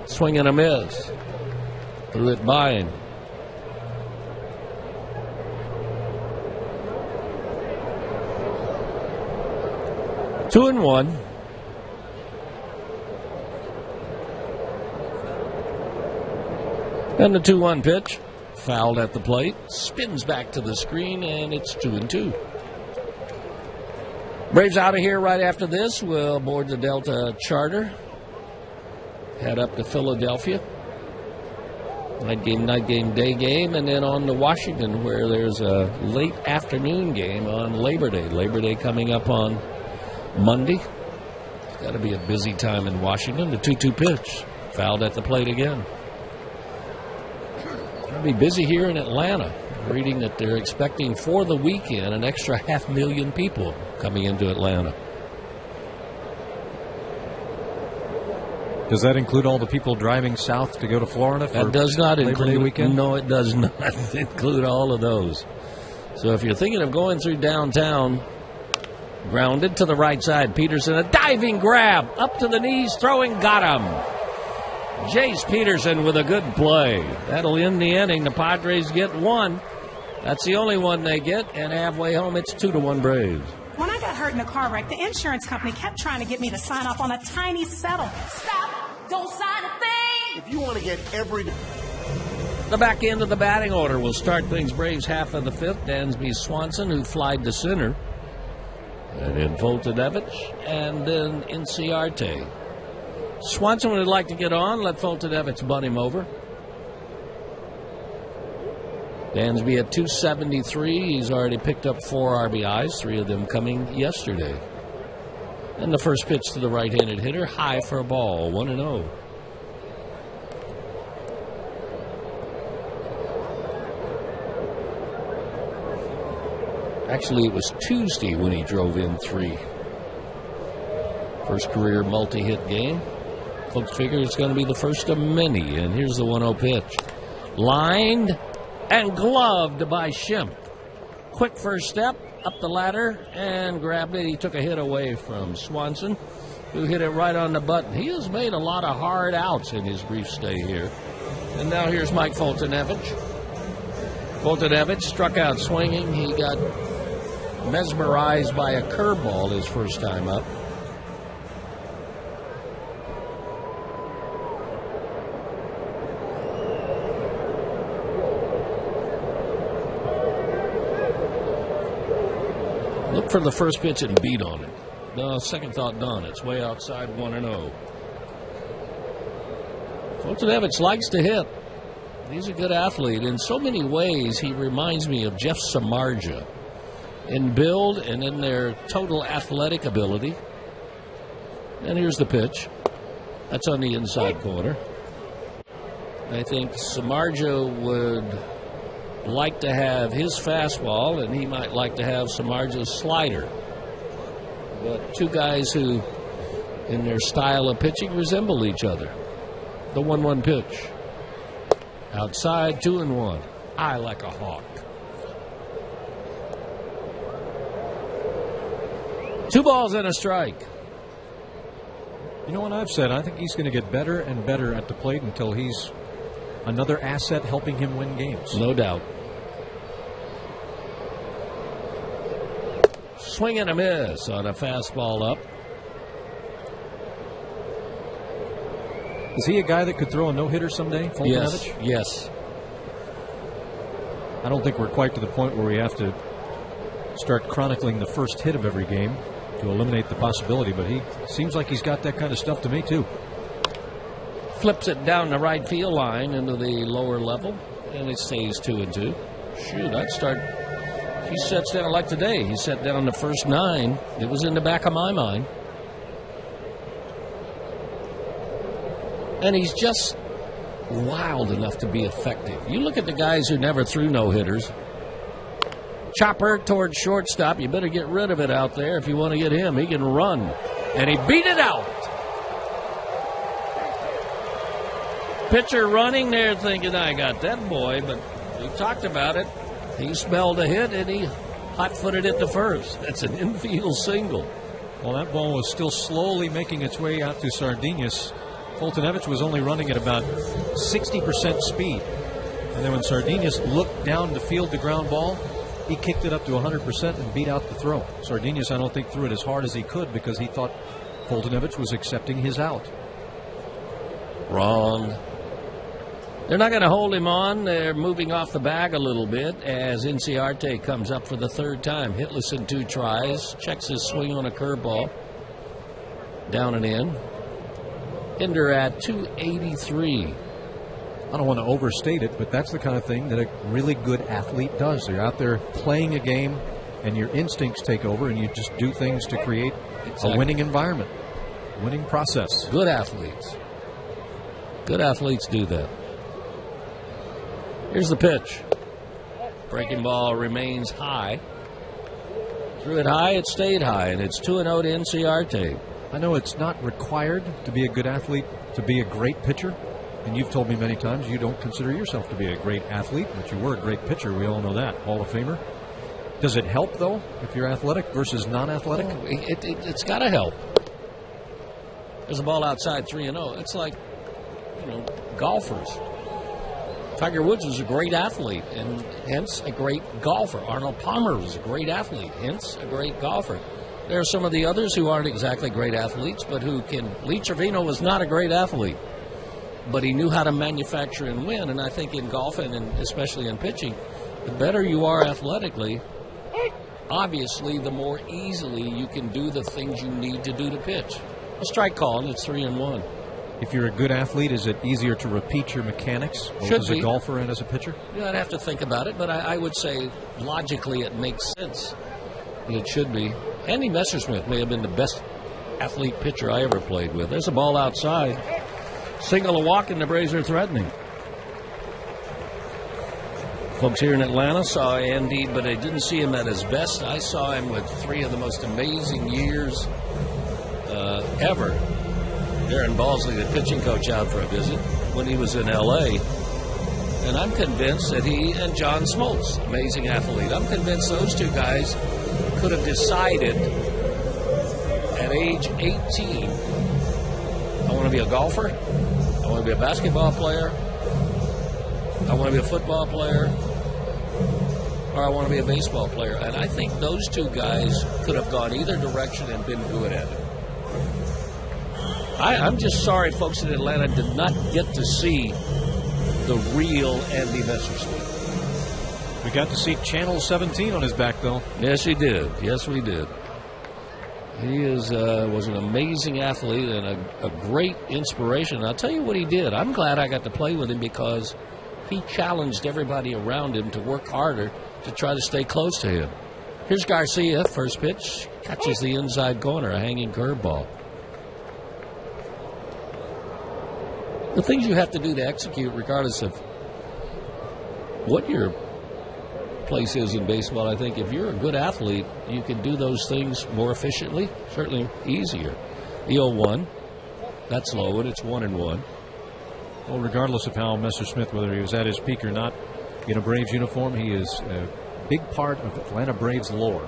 Swing and a miss. Threw it by him. Two and one. And the 2-1 pitch. Fouled at the plate. Spins back to the screen, and it's 2-2. Braves out of here right after this. We'll board the Delta charter. Head up to Philadelphia. Night game, day game, and then on to Washington, where there's a late afternoon game on Labor Day. Labor Day coming up on Monday. It's got to be a busy time in Washington. The 2-2 pitch. Fouled at the plate again. It'll be busy here in Atlanta. Reading that they're expecting for the weekend an extra 500,000 people coming into Atlanta. Does that include all the people driving south to go to Florida for that does not Labor include, Day weekend? No, it does not include all of those. So if you're thinking of going through downtown, grounded to the right side, Peterson, a diving grab, up to the knees, throwing, got him. Jace Peterson with a good play. That'll end the inning. The Padres get one. That's the only one they get, and halfway home, it's 2-1 Braves. When I got hurt in a car wreck, the insurance company kept trying to get me to sign off on a tiny settlement. Stop! Don't sign a thing! If you want to get every... The back end of the batting order will start things. Braves half of the fifth. Dansby Swanson, who flied to center. And then Foltynewicz, and then Inciarte. Swanson would like to get on. Let Foltynewicz butt him over. Dansby at 273. He's already picked up 4 RBIs, 3 of them coming yesterday. And the first pitch to the right-handed hitter, high for a ball, 1-0. Actually, it was Tuesday when he drove in 3. First career multi-hit game. Folks figure it's going to be the first of many. And here's the 1-0 pitch. Lined and gloved by Schimpf. Quick first step up the ladder and grabbed it. He took a hit away from Swanson, who hit it right on the button. He has made a lot of hard outs in his brief stay here. And now here's Mike Foltynewicz. Foltynewicz struck out swinging. He got mesmerized by a curveball his first time up. Look for the first pitch and beat on it. No, second thought done. It's way outside 1-0. Foltynewicz likes to hit. He's a good athlete. In so many ways, he reminds me of Jeff Samardzija in build and in their total athletic ability. And here's the pitch. That's on the inside corner. I think Samardzija would like to have his fastball, and he might like to have Samardzija's slider. But two guys who, in their style of pitching, resemble each other. The 1-1 pitch. Outside, 2-1. High like a hawk. 2 balls and a strike. You know what I've said? I think he's going to get better and better at the plate until he's another asset helping him win games. No doubt. Swing and a miss on a fastball up. Is he a guy that could throw a no-hitter someday, Foltynewicz? Yes. I don't think we're quite to the point where we have to start chronicling the first hit of every game to eliminate the possibility, but he seems like he's got that kind of stuff to me, too. Flips it down the right field line into the lower level, and it stays 2-2. Shoot, I'd start. He sets down like today. He set down the first 9. It was in the back of my mind. And he's just wild enough to be effective. You look at the guys who never threw no-hitters. Chopper towards shortstop. You better get rid of it out there if you want to get him. He can run. And he beat it out. Pitcher running there thinking, I got that boy, but we talked about it. He smelled a hit, and he hot-footed it to first. That's an infield single. Well, that ball was still slowly making its way out to Sardinhas. Foltynewicz was only running at about 60% speed. And then when Sardinhas looked down to field the ground ball, he kicked it up to 100% and beat out the throw. Sardinhas, I don't think, threw it as hard as he could because he thought Foltynewicz was accepting his out. Wrong. They're not going to hold him on. They're moving off the bag a little bit as Inciarte comes up for the 3rd time. Hitless in 2 tries. Checks his swing on a curveball. Down and in. Hinder at 283. I don't want to overstate it, but that's the kind of thing that a really good athlete does. They're out there playing a game, and your instincts take over, and you just do things to create a winning environment, winning process. Good athletes. Good athletes do that. Here's the pitch. Breaking ball remains high. Threw it high, it stayed high, and it's 2-0 to Inciarte. I know it's not required to be a good athlete to be a great pitcher. And you've told me many times you don't consider yourself to be a great athlete, but you were a great pitcher. We all know that. Hall of Famer. Does it help, though, if you're athletic versus non-athletic? Oh, it's got to help. There's a ball outside 3-0. It's like, golfers. Tiger Woods was a great athlete and hence a great golfer. Arnold Palmer was a great athlete, hence a great golfer. There are some of the others who aren't exactly great athletes, but who can. Lee Trevino was not a great athlete, but he knew how to manufacture and win. And I think in golf and especially in pitching, the better you are athletically, obviously the more easily you can do the things you need to do to pitch. A strike call, and it's 3-1. If you're a good athlete, is it easier to repeat your mechanics, both as a golfer and as a pitcher? Yeah, I'd have to think about it, but I would say logically it makes sense. It should be. Andy Messersmith may have been the best athlete pitcher I ever played with. There's a ball outside. Single a walk, and the Braves are threatening. Folks here in Atlanta saw Andy, but I didn't see him at his best. I saw him with 3 of the most amazing years ever Darren Balsley, the pitching coach, out for a visit when he was in L.A., and I'm convinced that he and John Smoltz, amazing athlete, I'm convinced those two guys could have decided at age 18, I want to be a golfer, I want to be a basketball player, I want to be a football player, or I want to be a baseball player. And I think those two guys could have gone either direction and been good at it. I'm just sorry folks in Atlanta did not get to see the real Andy Messersmith. We got to see Channel 17 on his back, though. Yes, we did. Yes, we did. He was an amazing athlete and a great inspiration. I'll tell you what he did. I'm glad I got to play with him because he challenged everybody around him to work harder to try to stay close to him. Here's Garcia, first pitch, catches the inside corner, a hanging curveball. The things you have to do to execute, regardless of what your place is in baseball, I think if you're a good athlete, you can do those things more efficiently, certainly easier. The 0-1, that's low, and it's 1-1. Well, regardless of how Messersmith, whether he was at his peak or not, in a Braves uniform, he is a big part of Atlanta Braves lore.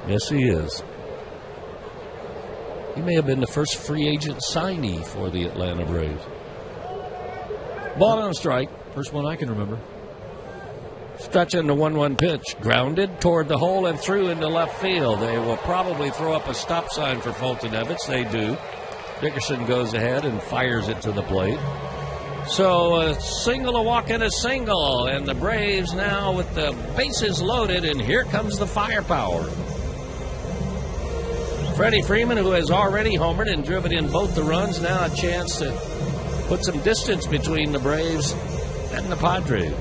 Yes, he is. He may have been the first free agent signee for the Atlanta Braves. Ball on strike. First one I can remember. Stretching the 1-1 pitch. Grounded toward the hole and through into left field. They will probably throw up a stop sign for Foltynewicz. They do. Dickerson goes ahead and fires it to the plate. So a single, a walk, and a single. And the Braves now with the bases loaded, and here comes the firepower. Freddie Freeman, who has already homered and driven in both the runs, now a chance to put some distance between the Braves and the Padres.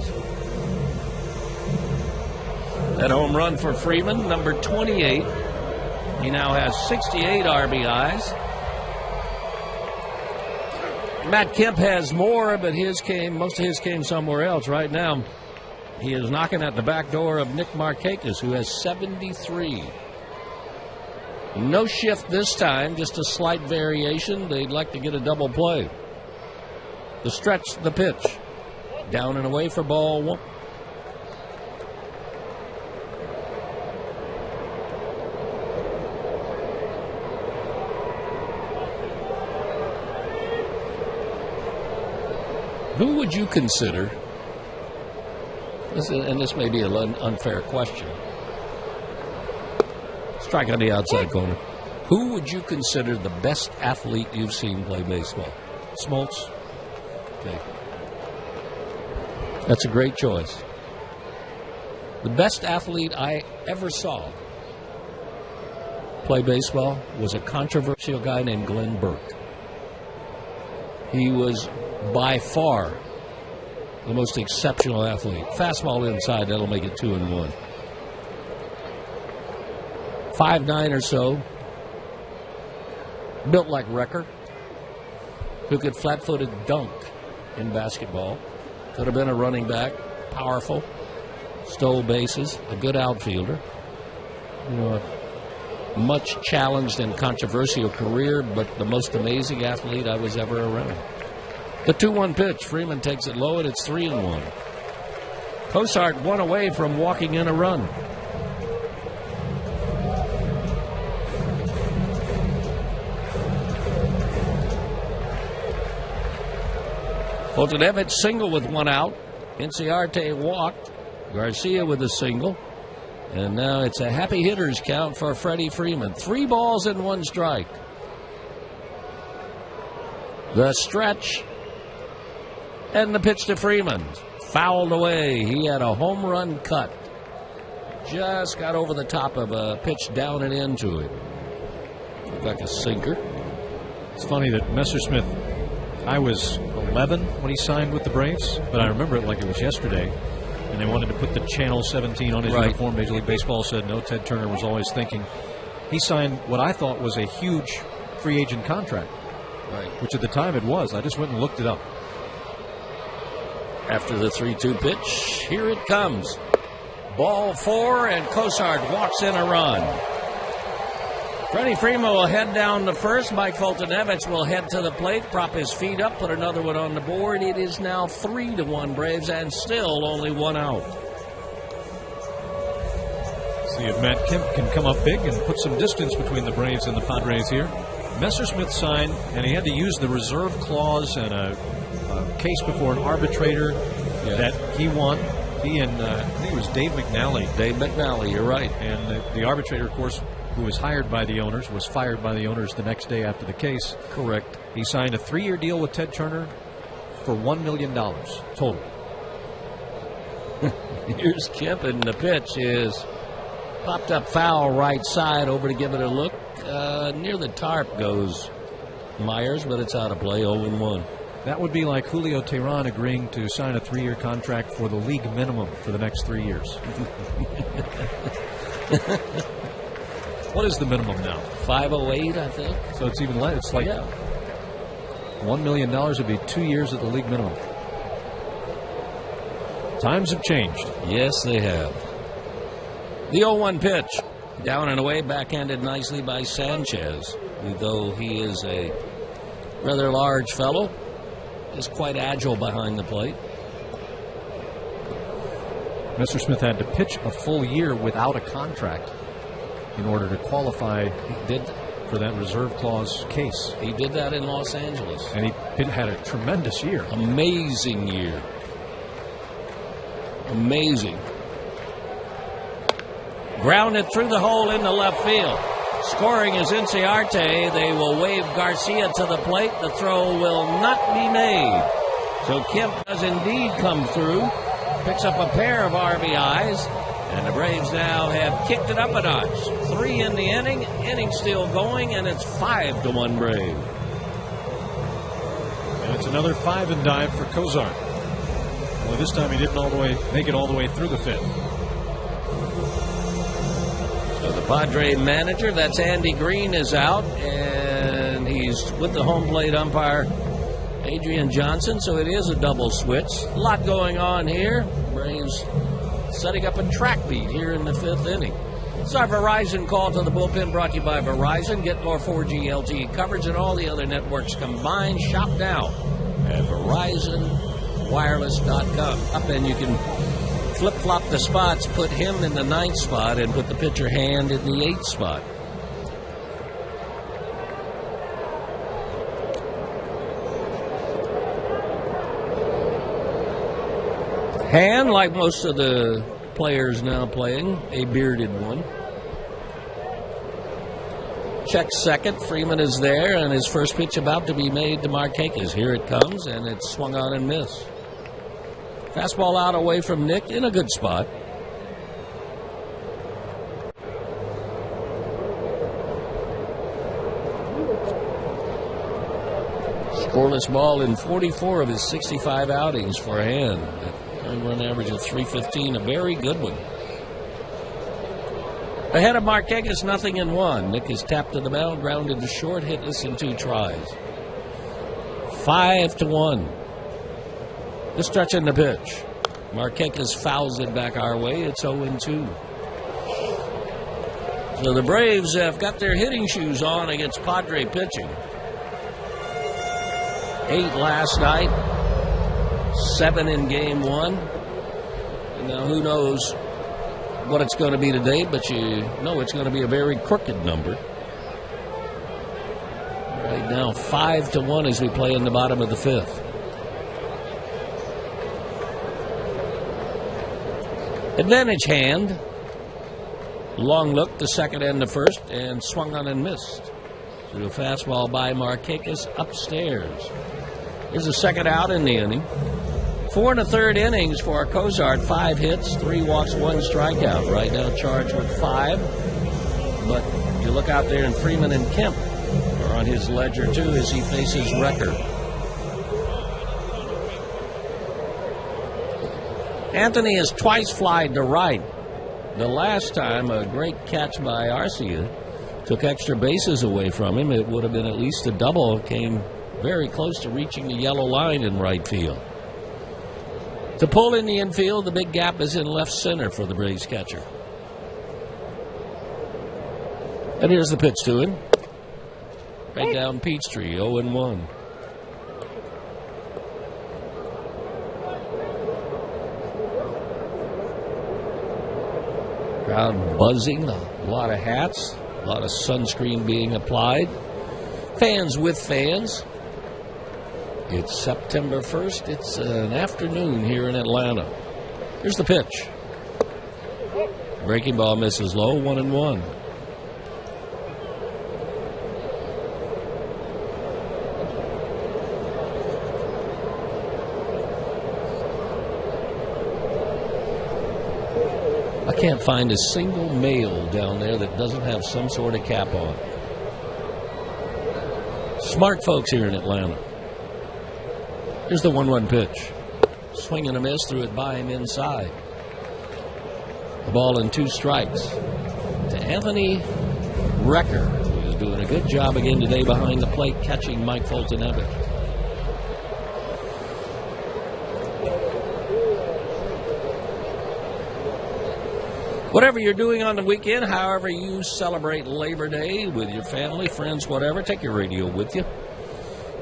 That home run for Freeman, number 28. He now has 68 RBIs. Matt Kemp has more, but most of his came somewhere else. Right now, he is knocking at the back door of Nick Markakis, who has 73. No shift this time, just a slight variation. They'd like to get a double play. The stretch, the pitch. Down and away for ball one. Who would you consider, and this may be an unfair question, strike on the outside corner, who would you consider the best athlete you've seen play baseball? Smoltz. Okay. That's a great choice. The best athlete I ever saw play baseball was a controversial guy named Glenn Burke. He was by far the most exceptional athlete. Fastball inside, that'll make it 2-1. 5'9" or so. Built like Wrecker. Who could flat-footed dunk in basketball. Could have been a running back. Powerful. Stole bases. A good outfielder. You know, a much challenged and controversial career, but the most amazing athlete I was ever around. The 2-1 pitch. Freeman takes it low, and it's 3-1. Cosart one away from walking in a run. Foltynewicz single with one out. Inciarte walked. Garcia with a single. And now it's a happy hitters count for Freddie Freeman. 3 balls and 1 strike. The stretch. And the pitch to Freeman. Fouled away. He had a home run cut. Just got over the top of a pitch down and into it. Looked like a sinker. It's funny that Messersmith, I was 11 when he signed with the Braves, but I remember it like it was yesterday. And they wanted to put the Channel 17 on his uniform. Major League Baseball said no. Ted Turner was always thinking. He signed what I thought was a huge free agent contract, which at the time it was. I just went and looked it up. After the 3-2 pitch, here it comes. Ball 4, and Cosart walks in a run. Freddie Freeman will head down to first. Mike Foltynewicz will head to the plate, prop his feet up, put another one on the board. It is now 3-1 Braves, and still only one out. See if Matt Kemp can come up big and put some distance between the Braves and the Padres here. Messersmith signed, and he had to use the reserve clause and a case before an arbitrator that he won. He and I think it was Dave McNally. Dave McNally, you're right. And the arbitrator, of course, who was hired by the owners, was fired by the owners the next day after the case. Correct. He signed a 3-year deal with Ted Turner for $1 million total. Here's Kemp, and the pitch is popped up foul right side, over to give it a look. Near the tarp goes Myers, but it's out of play, 0-1. That would be like Julio Teheran agreeing to sign a 3-year contract for the league minimum for the next 3 years. What is the minimum now? 508, I think. So it's even less. It's like $1 million would be 2 years at the league minimum. Times have changed. Yes, they have. The 0-1 pitch. Down and away, backhanded nicely by Sanchez. Though he is a rather large fellow, is quite agile behind the plate. Messersmith had to pitch a full year without a contract in order to qualify for that reserve clause case. He did that in Los Angeles. And he had a tremendous year. Amazing year. Amazing. Grounded through the hole into left field. Scoring is Inciarte. They will wave Garcia to the plate. The throw will not be made. So Kemp does indeed come through. Picks up a pair of RBIs. And the Braves now have kicked it up a notch. 3 in the inning. Inning still going, and it's 5-1 Braves. And it's another 5 and dive for Cozart. Well, this time he didn't make it all the way through the 5th. So the Padre manager, that's Andy Green, is out, and he's with the home plate umpire, Adrian Johnson. So it is a double switch. A lot going on here. Braves setting up a track beat here in the 5th inning. It's our Verizon call to the bullpen, brought to you by Verizon. Get more 4G LTE coverage and all the other networks combined. Shop now at VerizonWireless.com. Up, and you can flip-flop the spots, put him in the 9th spot and put the pitcher hand in the 8th spot. Hand, like most of the players now playing, a bearded one. Checks second. Freeman is there, and his first pitch about to be made to Markakis. Here it comes, and it's swung on and missed. Fastball out away from Nick in a good spot. Scoreless ball in 44 of his 65 outings for Hand. Earned run average of 315, a very good one. Ahead of Markakis, 0-1. Nick is tapped to the mound, grounded to short, hitless in 2 tries. 5-1. The stretch in the pitch. Markakis fouls it back our way. It's 0-2. So the Braves have got their hitting shoes on against Padre pitching. 8 last night. 7 in game 1. Now, who knows what it's going to be today, but you know it's going to be a very crooked number. Right now, 5-1 as we play in the bottom of the 5th. Advantage Hand. Long look, the second and the first, and swung on and missed. Through a fastball by Markakis upstairs. Here's the second out in the inning. 4 1/3 innings for Cozart. 5 hits, 3 walks, 1 strikeout. Right now charged with 5. But you look out there, and Freeman and Kemp are on his ledger too as he faces record. Anthony has twice flied to right. The last time, a great catch by Arcia took extra bases away from him. It would have been at least a double. Came very close to reaching the yellow line in right field. To pull in the infield, the big gap is in left center for the Braves catcher. And here's the pitch to him. Right down Peachtree, 0-1. Crowd buzzing, a lot of hats, a lot of sunscreen being applied. Fans with fans. It's September 1st. It's an afternoon here in Atlanta. Here's the pitch. Breaking ball misses low, 1-1. I can't find a single male down there that doesn't have some sort of cap on. Smart folks here in Atlanta. Here's the 1-1 pitch. Swing and a miss, threw it by him inside. The ball in 2 strikes to Anthony Recker, who's doing a good job again today behind the plate, catching Mike Foltynewicz. Whatever you're doing on the weekend, however you celebrate Labor Day with your family, friends, whatever, take your radio with you.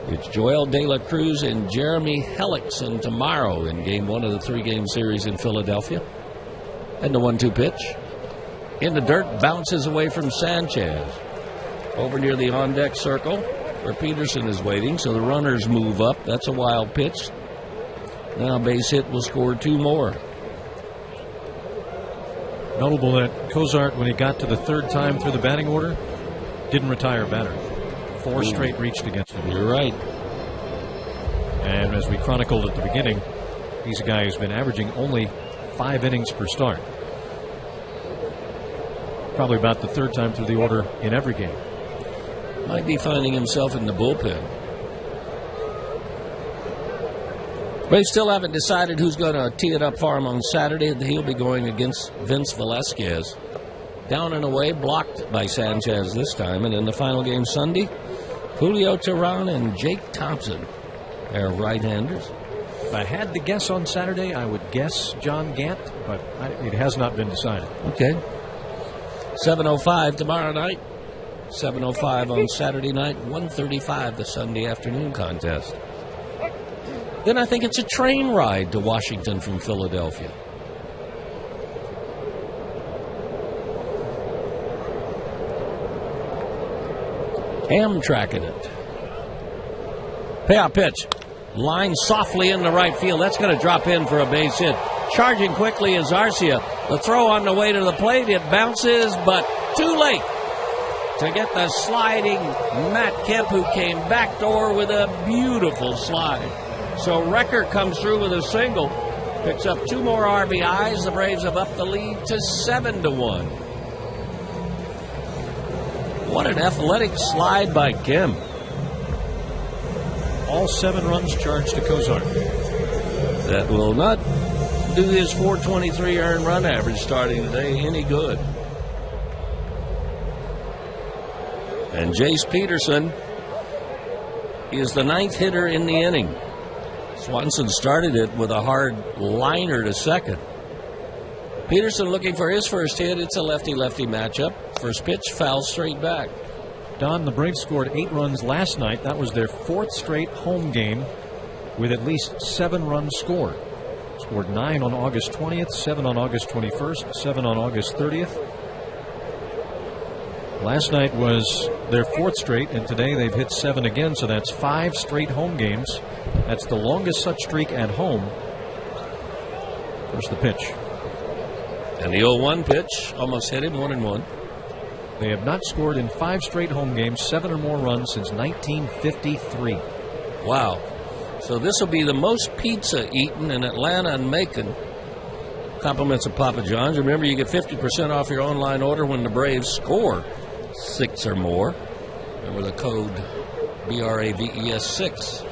It's Joel De La Cruz and Jeremy Hellickson tomorrow in Game 1 of the 3-game series in Philadelphia. And the 1-2 pitch. In the dirt, bounces away from Sanchez. Over near the on-deck circle where Peterson is waiting, so the runners move up. That's a wild pitch. Now base hit will score 2 more. Notable that Cozart, when he got to the 3rd time through the batting order, didn't retire a batter. 4 straight reached against him. You're right. And as we chronicled at the beginning, he's a guy who's been averaging only 5 innings per start. Probably about the 3rd time through the order in every game. Might be finding himself in the bullpen. They still haven't decided who's going to tee it up for him on Saturday. He'll be going against Vince Velasquez. Down and away, blocked by Sanchez this time. And in the final game Sunday, Julio Teheran and Jake Thompson. They're right-handers. If I had to guess on Saturday, I would guess John Gant, but it has not been decided. Okay. 7:05 tomorrow night. 7:05 on Saturday night. 1:35 the Sunday afternoon contest. Then I think it's a train ride to Washington from Philadelphia. Amtrakking it. Payout pitch. Line softly in the right field. That's going to drop in for a base hit. Charging quickly is Arcia. The throw on the way to the plate. It bounces, but too late to get the sliding Matt Kemp, who came backdoor with a beautiful slide. So Recker comes through with a single. Picks up 2 more RBIs. The Braves have upped the lead to 7-1. What an athletic slide by Kemp. All 7 runs charged to Cozart. That will not do his .423 earned run average starting today any good. And Jace Peterson is the 9th hitter in the inning. Swanson started it with a hard liner to second. Peterson looking for his first hit. It's a lefty-lefty matchup. First pitch, foul straight back. Don, the Braves scored 8 runs last night. That was their 4th straight home game with at least 7 runs scored. Scored 9 on August 20th, 7 on August 21st, 7 on August 30th. Last night was their 4th straight, and today they've hit 7 again, so that's 5 straight home games. That's the longest such streak at home. There's the pitch. And the 0-1 pitch almost hit him, 1-1. They have not scored in 5 straight home games, 7 or more runs since 1953. Wow. So this will be the most pizza eaten in Atlanta and Macon. Compliments of Papa John's. Remember, you get 50% off your online order when the Braves score 6 or more. Remember the code BRAVES 6.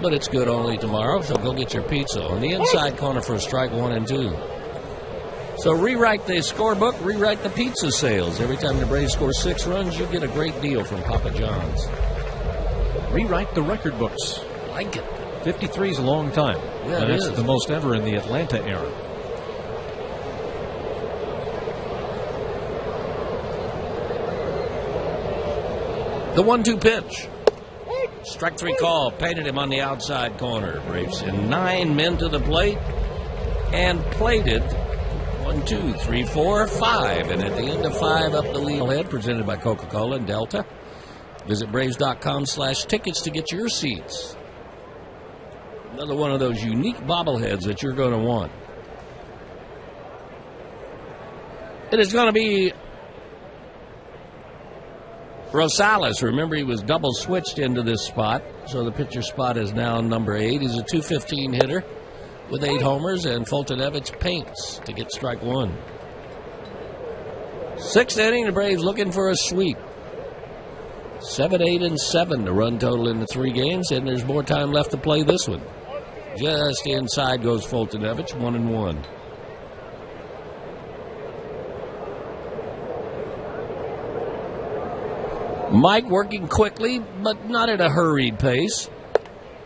But it's good only tomorrow, so go get your pizza. On the inside corner for strike 1 and 2. So rewrite the scorebook, rewrite the pizza sales. Every time the Braves score 6 runs, you get a great deal from Papa John's. Rewrite the record books. Like it. 53 is a long time. Yeah, and that's the most ever in the Atlanta era. The 1-2 pitch. Strike 3 call. Painted him on the outside corner. Braves in 9 men to the plate and plated 1, 2, 3, 4, 5. And at the end of 5, up the lead head, presented by Coca-Cola and Delta. Visit Braves.com/tickets to get your seats. Another one of those unique bobbleheads that you're going to want. It is going to be Rosales. Remember, he was double switched into this spot, so the pitcher spot is now number 8. He's a .215 hitter with 8 homers, and Foltynewicz paints to get strike 1. 6th inning, the Braves looking for a sweep. 7, 8, and 7 the run total in the 3 games, and there's more time left to play this one. Just inside goes Foltynewicz, 1-1. Mike working quickly, but not at a hurried pace.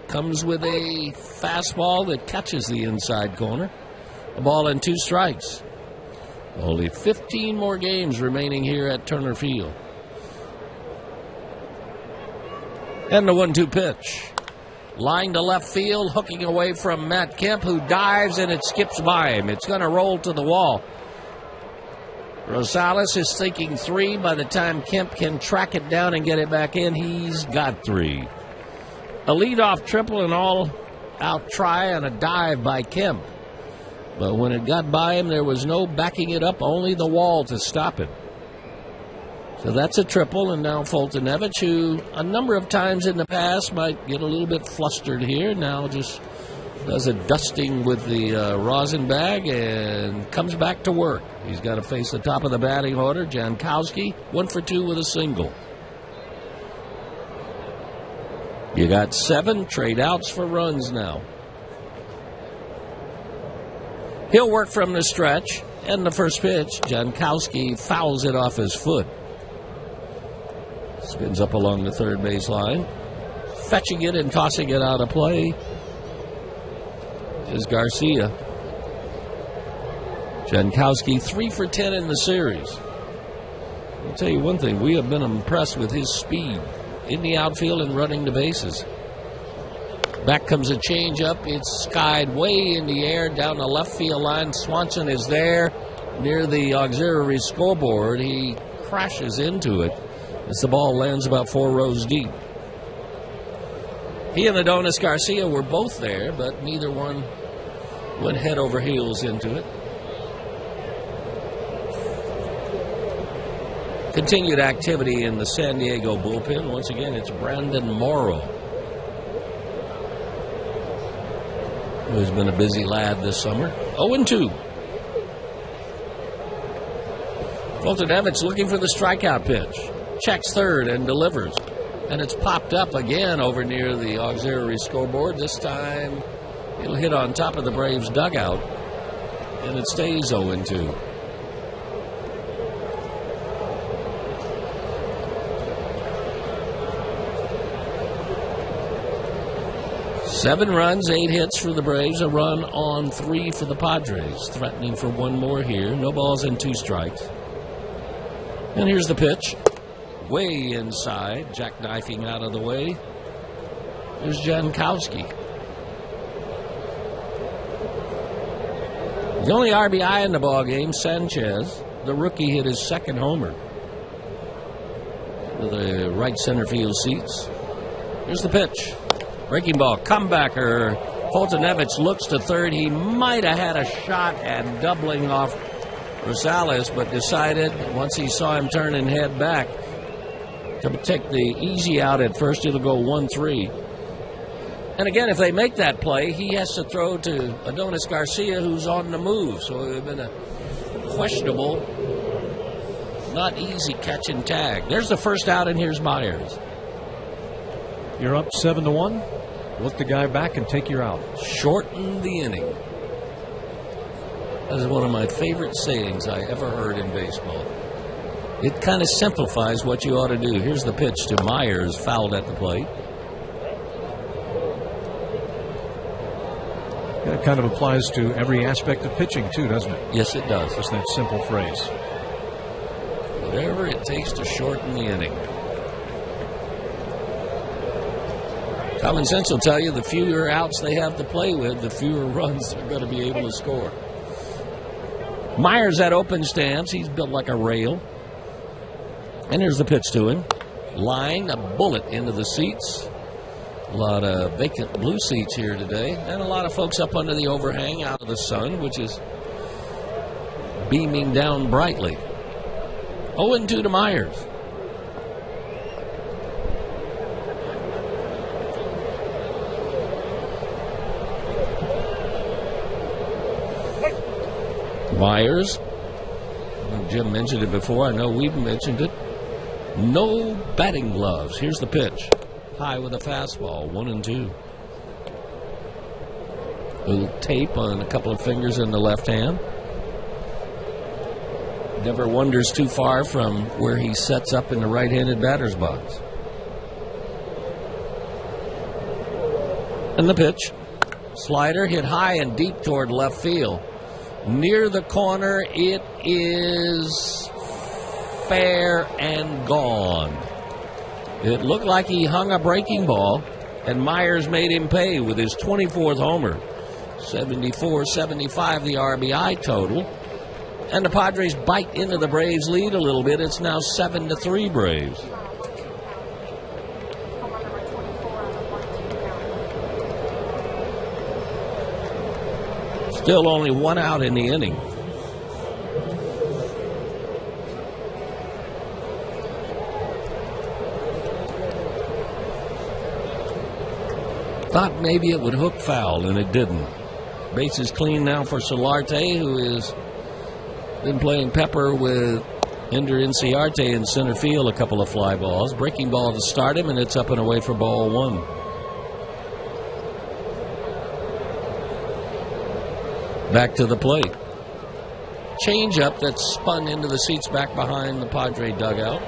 Comes with a fastball that catches the inside corner. A ball and 2 strikes. Only 15 more games remaining here at Turner Field. And the 1-2 pitch. Line to left field, hooking away from Matt Kemp, who dives and it skips by him. It's going to roll to the wall. Rosales is thinking 3. By the time Kemp can track it down and get it back in, he's got 3. A leadoff triple, and all-out try and a dive by Kemp. But when it got by him, there was no backing it up, only the wall to stop it. So that's a triple, and now Foltynewicz, who a number of times in the past might get a little bit flustered here, now just does a dusting with the rosin bag and comes back to work. He's got to face the top of the batting order. Jankowski, 1 for 2 with a single. You got 7 trade outs for runs now. He'll work from the stretch, and the first pitch, Jankowski fouls it off his foot. Spins up along the third baseline. Fetching it and tossing it out of play is Garcia. Jankowski 3 for 10 in the series. I'll tell you one thing, we have been impressed with his speed in the outfield and running the bases. Back comes a changeup. It's skied way in the air down the left field line. Swanson is there near the auxiliary scoreboard. He crashes into it as the ball lands about 4 rows deep. He and Adonis Garcia were both there, but neither one went head over heels into it. Continued activity in the San Diego bullpen. Once again, it's Brandon Morrow, who's been a busy lad this summer. 0-2. Foltynewicz looking for the strikeout pitch. Checks third and delivers. And it's popped up again over near the auxiliary scoreboard. This time it'll hit on top of the Braves dugout, and it stays 0-2. Seven runs, 8 hits for the Braves, a run on 3 for the Padres. Threatening for 1 more here. No balls and 2 strikes. And here's the pitch. Way inside, jackknifing out of the way. There's Jankowski. The only RBI in the ballgame, Sanchez. The rookie hit his 2nd homer to the right center field seats. Here's the pitch. Breaking ball, comebacker. Foltynewicz looks to third. He might have had a shot at doubling off Rosales, but decided once he saw him turn and head back to take the easy out at first. It'll go 1-3. And again, if they make that play, he has to throw to Adonis Garcia, who's on the move. So it would have been a questionable, not easy catch and tag. There's the first out, and here's Myers. You're up 7-1. Look the guy back and take your out. Shorten the inning. That is one of my favorite sayings I ever heard in baseball. It kind of simplifies what you ought to do. Here's the pitch to Myers, fouled at the plate. That kind of applies to every aspect of pitching, too, doesn't it? Yes, it does. Just that simple phrase. Whatever it takes to shorten the inning. Common sense will tell you the fewer outs they have to play with, the fewer runs they're going to be able to score. Myers at open stance. He's built like a rail. And here's the pitch to him. Line a bullet into the seats. A lot of vacant blue seats here today. And a lot of folks up under the overhang out of the sun, which is beaming down brightly. 0-2 to Myers. Myers. Jim mentioned it before. I know we've mentioned it. No batting gloves. Here's the pitch. High with a fastball. 1-2. A little tape on a couple of fingers in the left hand. Never wanders too far from where he sets up in the right-handed batter's box. And the pitch. Slider hit high and deep toward left field. Near the corner, it is fair and gone. It looked like he hung a breaking ball, and Myers made him pay with his 24th homer. 74-75 the RBI total. And the Padres bite into the Braves' lead a little bit. It's now 7-3 Braves. Still only one out in the inning. Thought maybe it would hook foul, and it didn't. Bases clean now for Solarte, who has been playing pepper with Ender Inciarte in center field. A couple of fly balls. Breaking ball to start him, and it's up and away for ball one. Back to the plate. Change-up that's spun into the seats back behind the Padre dugout.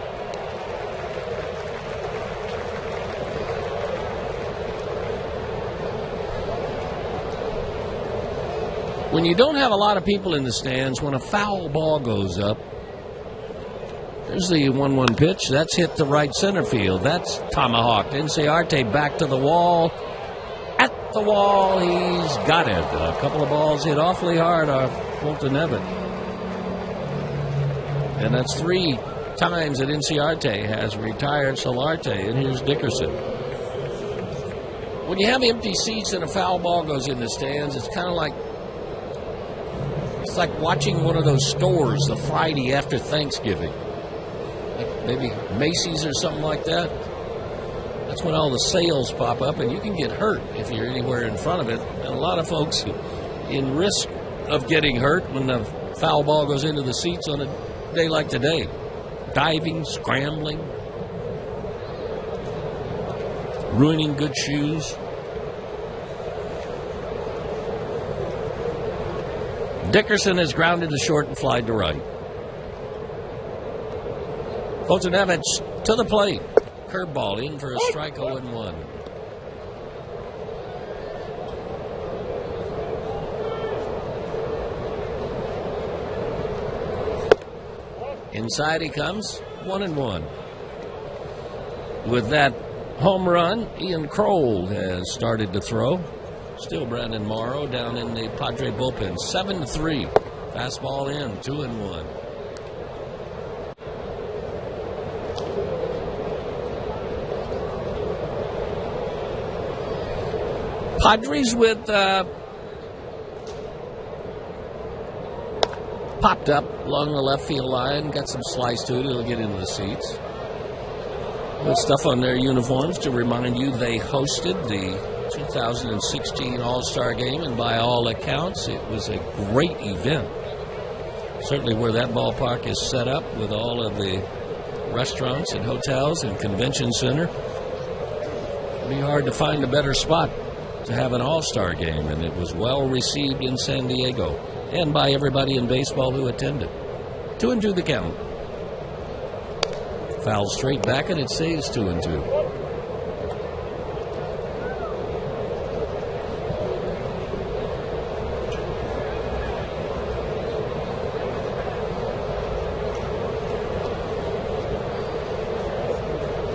When you don't have a lot of people in the stands, when a foul ball goes up, there's the 1-1 pitch. That's hit to right center field. That's tomahawked. Inciarte back to the wall. At the wall, he's got it. A couple of balls hit awfully hard off Foltynewicz. And that's 3 times that Inciarte has retired Solarte. And here's Dickerson. When you have empty seats and a foul ball goes in the stands, it's kind of like watching one of those stores the Friday after Thanksgiving. Like maybe Macy's or something like that. That's when all the sales pop up, and you can get hurt if you're anywhere in front of it. And a lot of folks in risk of getting hurt when the foul ball goes into the seats on a day like today. Diving, scrambling, ruining good shoes. Dickerson is grounded to short and flied to right. Foltynewicz to the plate. Curveball in for a strike, 0-1. Inside he comes, 1-1. With that home run, Ian Kroll has started to throw. Still Brandon Morrow down in the Padre bullpen. 7-3. Fastball in, 2-1. Padres with popped up along the left field line. Got some slice to it. It'll get into the seats. With stuff on their uniforms to remind you they hosted the 2016 All-Star Game, and by all accounts, it was a great event. Certainly where that ballpark is set up with all of the restaurants and hotels and convention center. It'd be hard to find a better spot to have an All-Star Game, and it was well received in San Diego and by everybody in baseball who attended. 2-2 the count. Foul straight back, and it stays 2-2.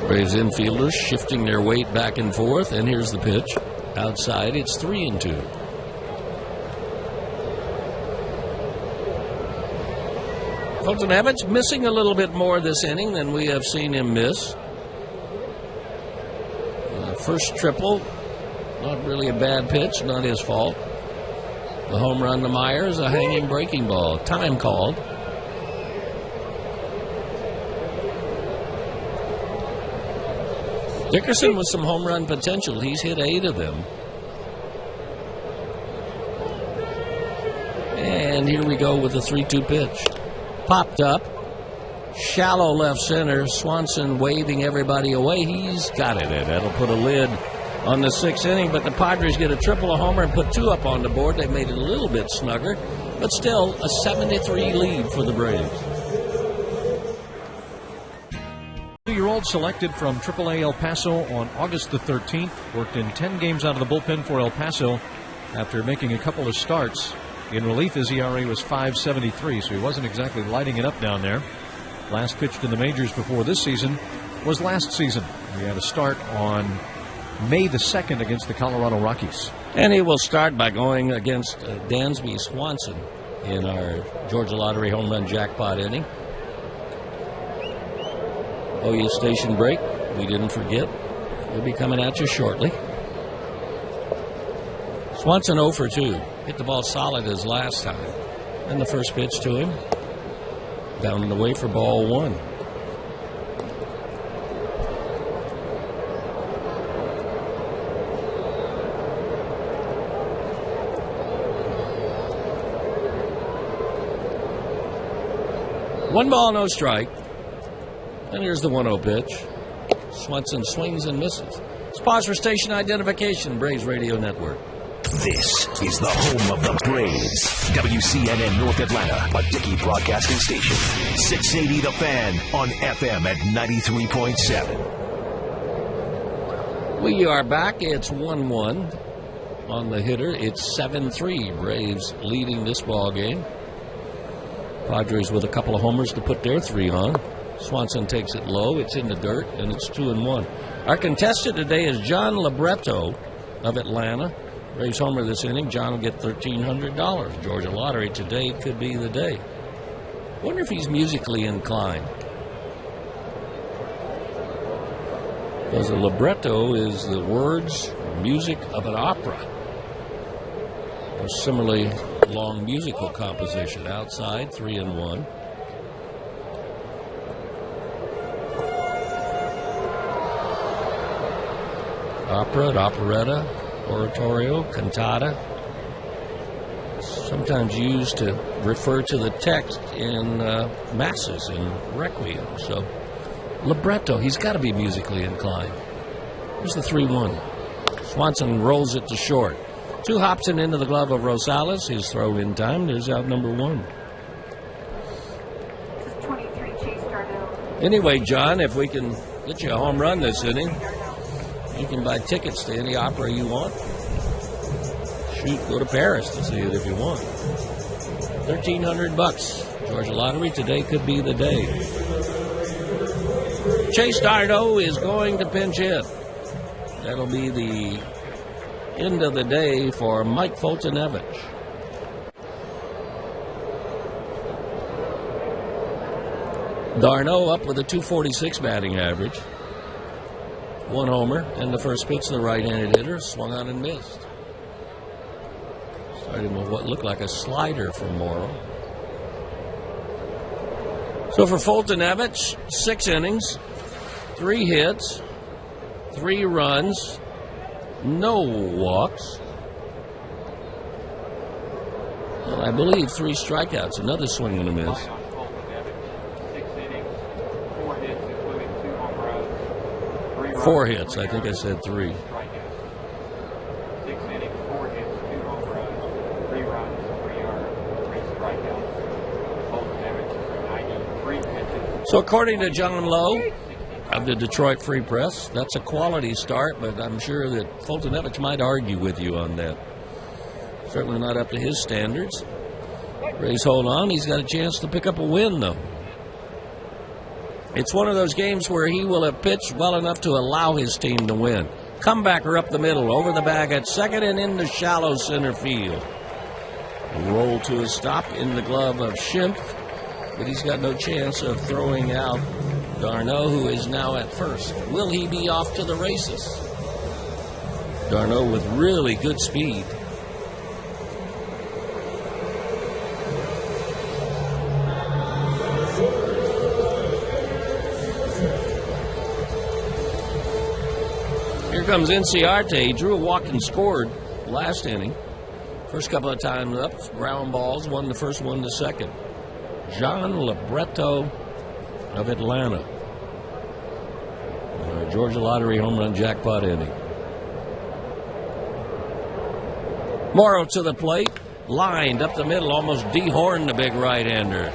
Braves infielders shifting their weight back and forth, and here's the pitch. Outside, it's 3-2. Foltynewicz missing a little bit more this inning than we have seen him miss. First triple, not really a bad pitch, not his fault. The home run to Myers, a hanging breaking ball. Time called. Dickerson with some home run potential. He's hit 8 of them. And here we go with the 3-2 pitch. Popped up. Shallow left center. Swanson waving everybody away. He's got it in. That'll put a lid on the 6th inning. But the Padres get a triple, a homer, and put 2 up on the board. They made it a little bit snugger. But still, a 7-3 lead for the Braves. 2-year-old selected from AAA El Paso on August the 13th. Worked in 10 games out of the bullpen for El Paso after making a couple of starts. In relief, his ERA was .573, so he wasn't exactly lighting it up down there. Last pitched in the majors before this season was last season. He had a start on May the 2nd against the Colorado Rockies. And he will start by going against Dansby Swanson in our Georgia Lottery home run jackpot inning. OU station break. We didn't forget. We'll be coming at you shortly. Swanson 0 for 2. Hit the ball solid as last time. And the first pitch to him. Down and away for ball 1. One ball, no strike. And here's the 1-0 pitch. Swanson swings and misses. Let's pause for station identification. Braves Radio Network. This is the home of the Braves. WCNN North Atlanta, a Dickey broadcasting station. 680 The Fan on FM at 93.7. We are back. It's 1-1 on the hitter. It's 7-3. Braves leading this ball game. Padres with a couple of homers to put their 3 on. Swanson takes it low. It's in the dirt, and it's 2-1. Our contestant today is John Libretto of Atlanta. Braves homer this inning. John will get $1,300. Georgia Lottery today could be the day. Wonder if he's musically inclined. Because a libretto is the words or music of an opera. A similarly long musical composition. Outside, 3-1. Opera, operetta, oratorio, cantata, sometimes used to refer to the text in masses and requiem. So, libretto, he's got to be musically inclined. Here's the 3-1. Swanson rolls it to short. 2 hops into the glove of Rosales. His throw in time. There's out number 1. Anyway, John, if we can get you a home run this inning, you can buy tickets to any opera you want. Shoot, go to Paris to see it if you want. $1,300. Georgia Lottery, today could be the day. Chase Darno is going to pinch hit. That'll be the end of the day for Mike Foltynewicz. Darno up with a .246 batting average. 1 homer, and the first pitch, the right-handed hitter, swung on and missed. Starting with what looked like a slider from Morrow. So for Foltynewicz, 6 innings, 3 hits, 3 runs, no walks, and I believe 3 strikeouts. Another swing and a miss. 4 hits. I think I said 3. 6 innings, 4 hits, 2 home runs, 3 runs, 3 earned, 3 strikeouts. Foltynewicz, 93 pitches. So according to John Lowe of the Detroit Free Press, that's a quality start, but I'm sure that Foltynewicz might argue with you on that. Certainly not up to his standards. Braves hold on. He's got a chance to pick up a win, though. It's one of those games where he will have pitched well enough to allow his team to win. Comebacker up the middle, over the bag at second and into shallow center field. A roll to a stop in the glove of Schimpf, but he's got no chance of throwing out d'Arnaud, who is now at first. Will he be off to the races? d'Arnaud with really good speed. Here comes Inciarte. He drew a walk and scored last inning. First couple of times up, ground balls, won the first, one the second. John Libretto of Atlanta. Georgia Lottery home run jackpot inning. Morrow to the plate, lined up the middle, almost dehorned the big right-hander.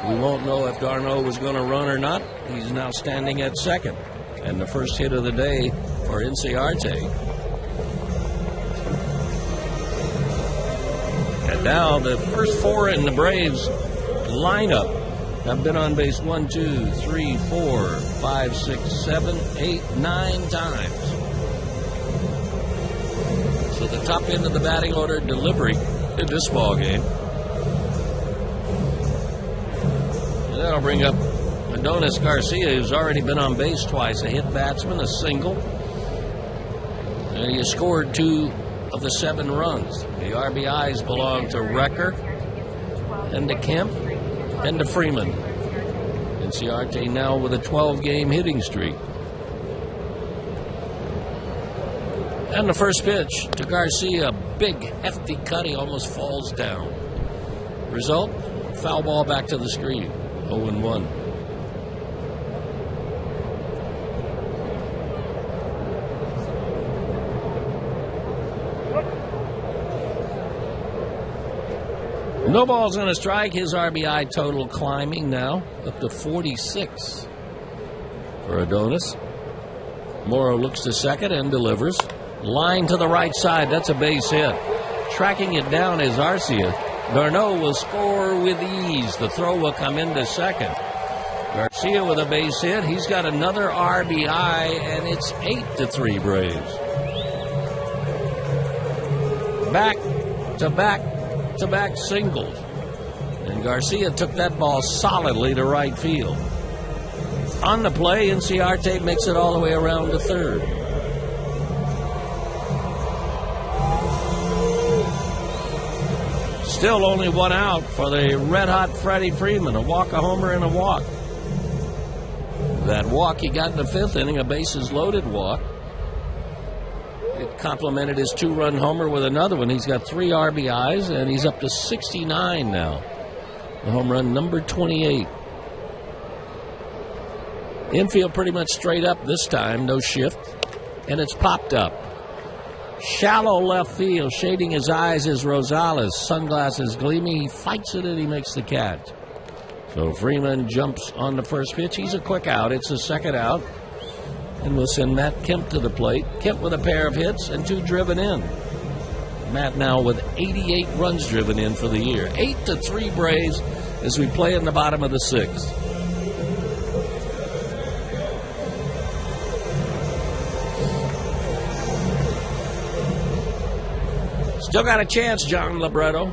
We won't know if d'Arnaud was going to run or not. He's now standing at second. And the first hit of the day for Inciarte. And now the first four in the Braves lineup have been on base 1, 2, 3, 4, 5, 6, 7, 8, 9 times. So the top end of the batting order delivery in this ball game. And that'll bring up Adonis Garcia, who's already been on base twice. A hit batsman, a single. And he has scored 2 of the 7 runs. The RBIs belong to Recker and to Kemp and to Freeman. Inciarte now with a 12-game hitting streak. And the first pitch to Garcia, big, hefty cut. He almost falls down. Result, foul ball back to the screen. 0-1. No balls on a strike. His RBI total climbing now up to 46 for Adonis. Morrow looks to second and delivers. Line to the right side. That's a base hit. Tracking it down is Arcia. d'Arnaud will score with ease. The throw will come into second. Garcia with a base hit. He's got another RBI, and it's 8-3 Braves. Back-to-back singles. And Garcia took that ball solidly to right field. On the play, Inciarte makes it all the way around to third. Still only one out for the red-hot Freddie Freeman. A walk, a homer, and a walk. That walk he got in the 5th inning, a bases-loaded walk. It complemented his 2-run homer with another one. He's got 3 RBIs, and he's up to 69 now. The home run number 28. Infield pretty much straight up this time, no shift, and it's popped up. Shallow left field, shading his eyes is Rosales. Sunglasses gleaming. He fights it and he makes the catch. So Freeman jumps on the first pitch. He's a quick out. It's a second out. And we'll send Matt Kemp to the plate. Kemp with a pair of hits and 2 driven in. Matt now with 88 runs driven in for the year. 8-3 Braves as we play in the bottom of the 6th. Still got a chance, John Libretto.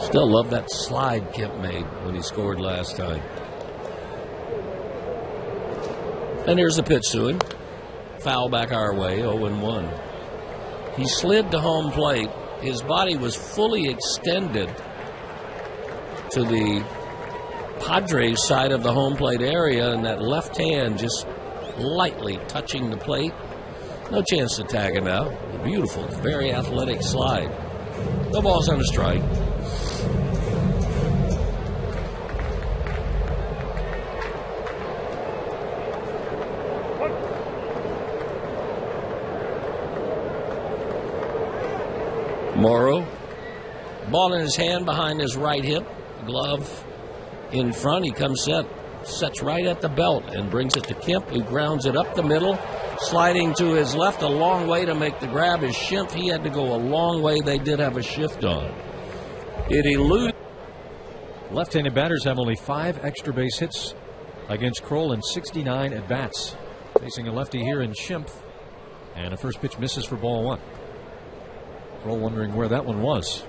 Still love that slide Kemp made when he scored last time. And here's the pitch to him. Foul back our way, 0-1. He slid to home plate. His body was fully extended to the Padres side of the home plate area, and that left hand just lightly touching the plate. No chance to tag him out. A beautiful, very athletic slide. No balls on a strike. Morrow, ball in his hand behind his right hip, glove in front. He comes sets right at the belt and brings it to Kemp, who grounds it up the middle Sliding to his left a long way to make the grab is Schimpf. He had to go a long way. They did have a shift on. It eluded. Left-handed batters have only 5 extra base hits against Kroll in 69 at-bats. Facing a lefty here in Schimpf. And a first pitch misses for ball 1. Kroll wondering where that one was.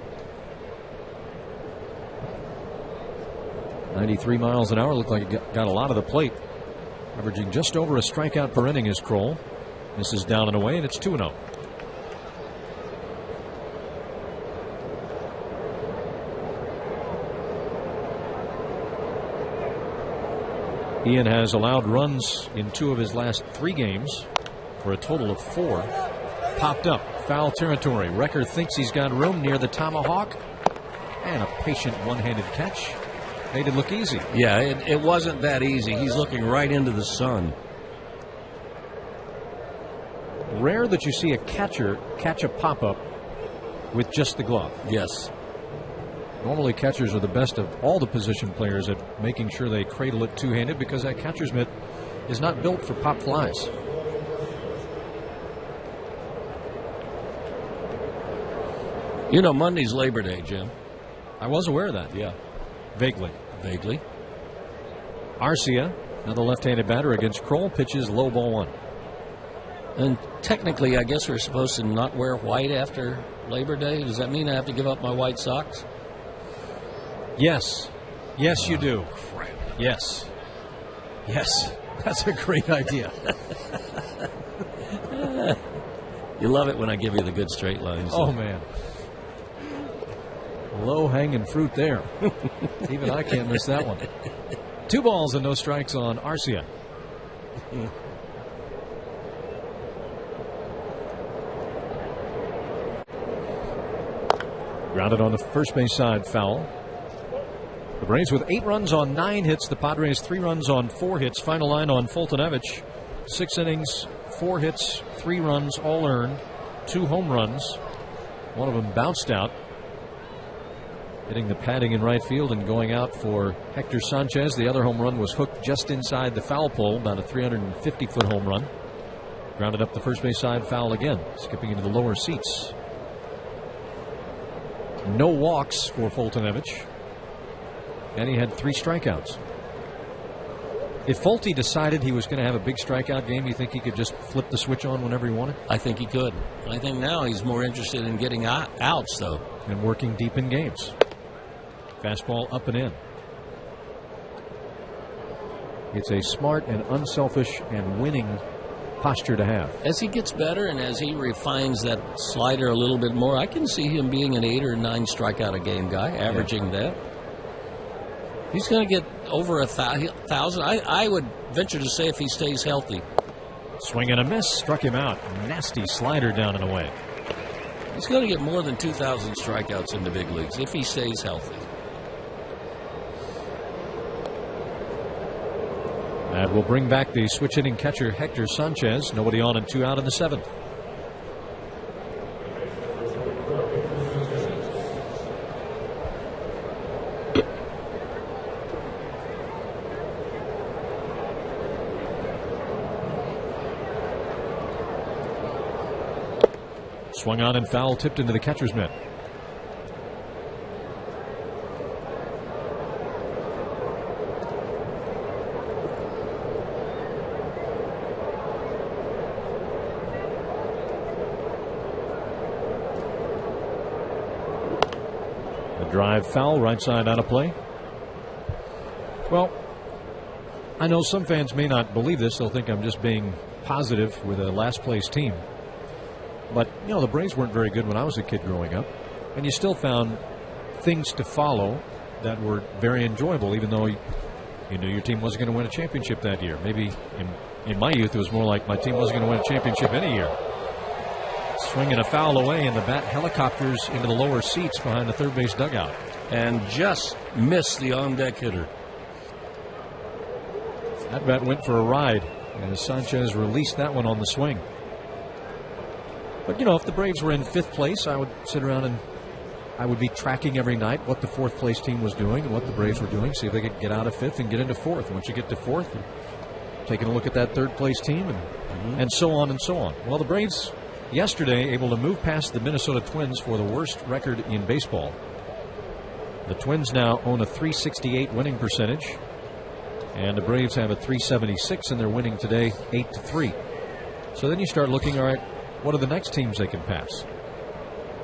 93 miles an hour. Looked like it got a lot of the plate. Averaging just over a strikeout per inning is Kroll. This is down and away, and it's 2-0. Ian has allowed runs in 2 of his last 3 games for a total of 4. Popped up, foul territory. Recker thinks he's got room near the tomahawk, and a patient one-handed catch made it look easy. Yeah, it wasn't that easy. He's looking right into the sun. Rare that you see a catcher catch a pop-up with just the glove. Yes. Normally catchers are the best of all the position players at making sure they cradle it two-handed, because that catcher's mitt is not built for pop flies. You know, Monday's Labor Day, Jim. I was aware of that. Yeah. Vaguely. Arcia, another left-handed batter against Kroll, pitches low, ball 1. And technically, I guess we're supposed to not wear white after Labor Day. Does that mean I have to give up my white socks? Yes. Yes, you do. Crap. Yes. That's a great idea. You love it when I give you the good straight lines. Oh, man. Low-hanging fruit there. Even I can't miss that one. 2 balls and no strikes on Arcia. Grounded on the first base side, foul. The Braves with 8 runs on 9 hits. The Padres 3 runs on 4 hits. Final line on Foltynewicz. 6 innings, 4 hits, 3 runs, all earned, 2 home runs. One of them bounced out, hitting the padding in right field and going out for Hector Sanchez. The other home run was hooked just inside the foul pole, about a 350-foot home run. Grounded up the first base side, foul again, skipping into the lower seats. No walks for Foltynewicz, and he had 3 strikeouts. If Folty decided he was going to have a big strikeout game, you think he could just flip the switch on whenever he wanted? I think he could. I think now he's more interested in getting outs, though. And working deep in games. Fastball up and in. It's a smart and unselfish and winning posture to have. As he gets better and as he refines that slider a little bit more, I can see him being an 8 or 9 strikeout a game guy, averaging that. He's going to get over 1,000. I would venture to say if he stays healthy. Swing and a miss, struck him out. Nasty slider down and away. He's going to get more than 2,000 strikeouts in the big leagues if he stays healthy. That will bring back the switch hitting catcher Hector Sanchez. Nobody on and 2 out in the 7th. Swung on and foul, tipped into the catcher's mitt. A drive foul, right side out of play. Well, I know some fans may not believe this. They'll think I'm just being positive with a last place team. But, you know, the Braves weren't very good when I was a kid growing up. And you still found things to follow that were very enjoyable, even though you knew your team wasn't going to win a championship that year. Maybe in my youth, it was more like my team wasn't going to win a championship any year. Swinging a foul away, and the bat helicopters into the lower seats behind the third base dugout. And just missed the on-deck hitter. That bat went for a ride, and Sanchez released that one on the swing. But, you know, if the Braves were in 5th place, I would sit around and I would be tracking every night what the 4th place team was doing and what the Braves were doing, see if they could get out of 5th and get into 4th. Once you get to 4th, taking a look at that third-place team, and so on and so on. Well, the Braves yesterday able to move past the Minnesota Twins for the worst record in baseball. The Twins now own a .368 winning percentage, and the Braves have a .376, and they're winning today 8-3. So then you start looking, all right, what are the next teams they can pass?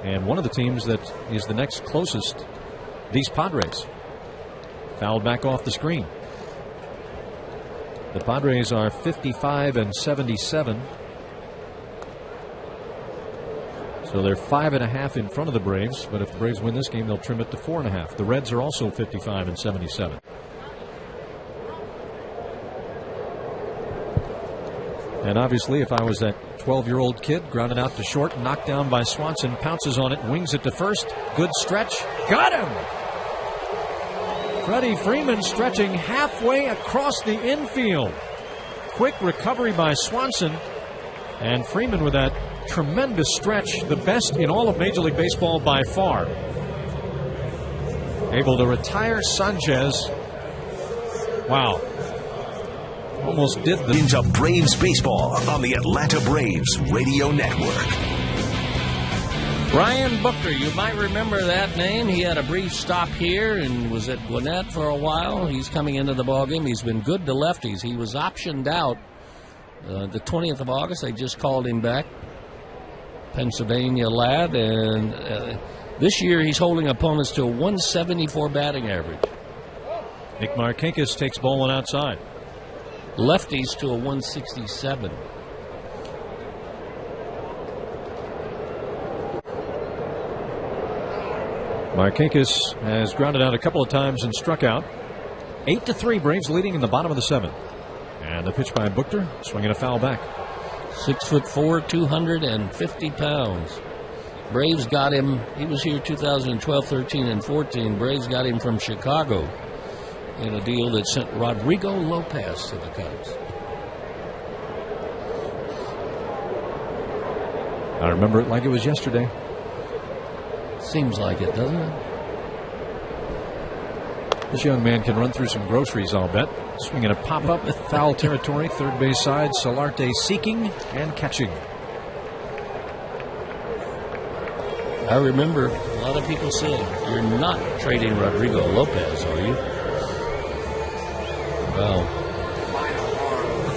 And one of the teams that is the next closest, these Padres, fouled back off the screen. The Padres are 55-77. So they're 5.5 in front of the Braves, but if the Braves win this game, they'll trim it to 4.5. The Reds are also 55-77. And obviously, if I was that 12-year-old kid, grounded out to short, knocked down by Swanson, pounces on it, wings it to first. Good stretch. Got him! Freddie Freeman stretching halfway across the infield. Quick recovery by Swanson. And Freeman with that tremendous stretch, the best in all of Major League Baseball by far. Able to retire Sanchez. Wow. Almost did the... Into Braves baseball on the Atlanta Braves Radio Network. Brian Booker, you might remember that name. He had a brief stop here and was at Gwinnett for a while. He's coming into the ballgame. He's been good to lefties. He was optioned out the 20th of August. They just called him back. Pennsylvania lad. And this year he's holding opponents to a 174 batting average. Nick Markakis takes ball one outside. Lefties to a 167. Markakis has grounded out a couple of times and struck out. 8-3, Braves leading in the bottom of the 7th. And the pitch by Booker, swinging a foul back. 6'4", 250 pounds. Braves got him. He was here 2012, 13, and 14. Braves got him from Chicago in a deal that sent Rodrigo Lopez to the Cubs. I remember it like it was yesterday. Seems like it, doesn't it? This young man can run through some groceries, I'll bet. Swinging a pop-up, foul territory, third base side. Solarte seeking and catching. I remember a lot of people saying, "You're not trading Rodrigo Lopez, are you?" Well,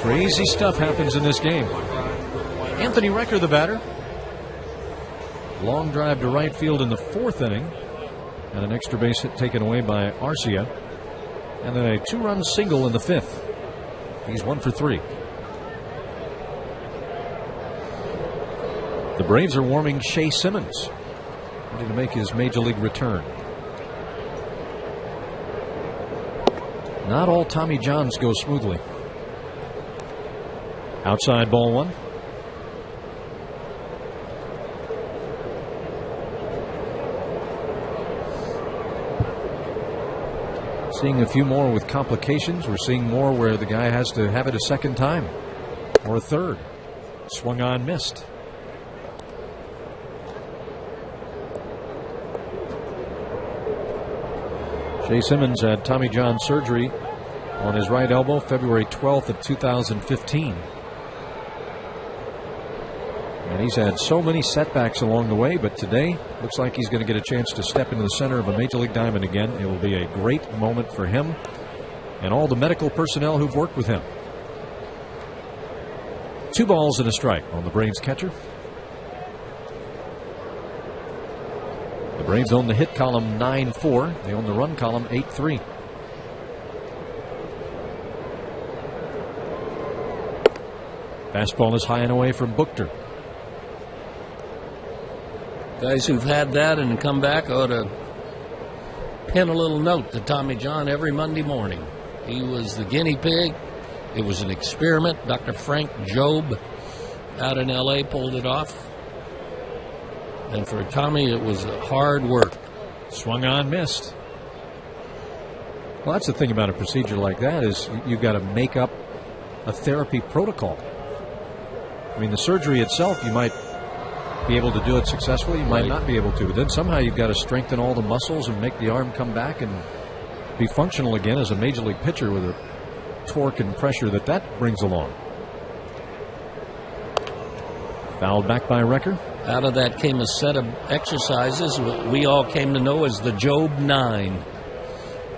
crazy stuff happens in this game. Anthony Recker, the batter. Long drive to right field in the 4th inning. And an extra base hit taken away by Arcia. And then a 2-run single in the 5th. He's 1 for 3. The Braves are warming Shea Simmons, ready to make his Major League return. Not all Tommy Johns go smoothly. Outside ball 1. Seeing a few more with complications. We're seeing more where the guy has to have it a second time or a third. Swung on, missed. Shea Simmons had Tommy John surgery on his right elbow February 12th of 2015. And he's had so many setbacks along the way, but today looks like he's going to get a chance to step into the center of a Major League diamond again. It will be a great moment for him and all the medical personnel who've worked with him. 2 balls and a strike on the Braves catcher. The Braves own the hit column 9-4. They own the run column 8-3. Fastball is high and away from Booker. guys who've had that and come back ought to pin a little note to Tommy John every Monday morning. He was the guinea pig. It was an experiment. Dr. Frank Jobe out in L.A. pulled it off. And for Tommy, it was hard work. Swung on, missed. Well, that's the thing about a procedure like that is you've got to make up a therapy protocol. I mean, the surgery itself, you might be able to do it successfully. You might not be able to. But then somehow you've got to strengthen all the muscles and make the arm come back and be functional again as a major league pitcher with a torque and pressure that brings along. Fouled back by Recker. Out of that came a set of exercises we all came to know as the Job 9.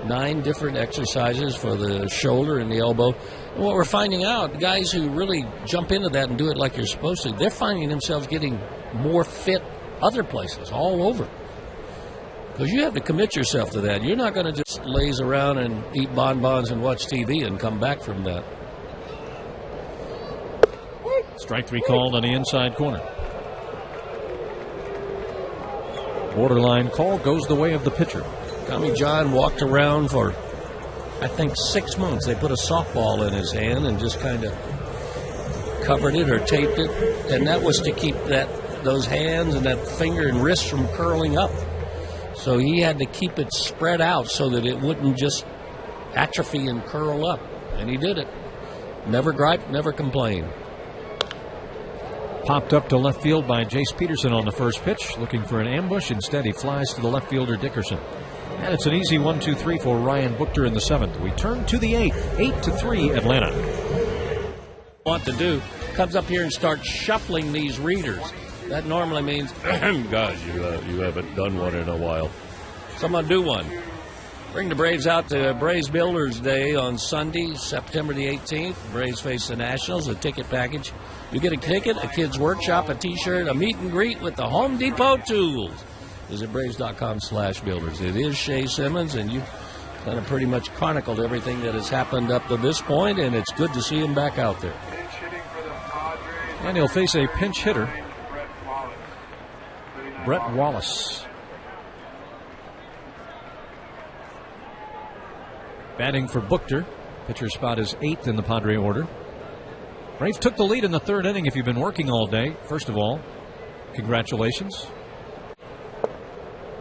9 different exercises for the shoulder and the elbow. And what we're finding out, guys who really jump into that and do it like you're supposed to, they're finding themselves getting more fit other places, all over. Because you have to commit yourself to that. You're not going to just laze around and eat bonbons and watch TV and come back from that. Strike 3 called on the inside corner. Borderline call goes the way of the pitcher. Tommy John walked around for, I think, 6 months. They put a softball in his hand and just kind of covered it or taped it. And that was to keep those hands and that finger and wrist from curling up. So he had to keep it spread out so that it wouldn't just atrophy and curl up. And he did it. Never griped, never complained. Popped up to left field by Jace Peterson on the first pitch, looking for an ambush. Instead, he flies to the left fielder Dickerson. And it's an easy 1-2-3 for Ryan Buchter in the 7th. We turn to the 8th. 8-3 Atlanta. Want to do comes up here and starts shuffling these readers. That normally means, guys, you haven't done one in a while. Someone do one. Bring the Braves out to Braves Builders Day on Sunday, September the 18th. Braves face the Nationals, a ticket package. You get a ticket, a kid's workshop, a T-shirt, a meet and greet with the Home Depot tools. Visit Braves.com/builders. It is Shea Simmons, and you've kind of pretty much chronicled everything that has happened up to this point, and it's good to see him back out there. And he'll face a pinch hitter, Brett Wallace. Batting for Buchter. Pitcher spot is 8th in the Padre order. Braves took the lead in the 3rd inning. If you've been working all day, first of all, congratulations.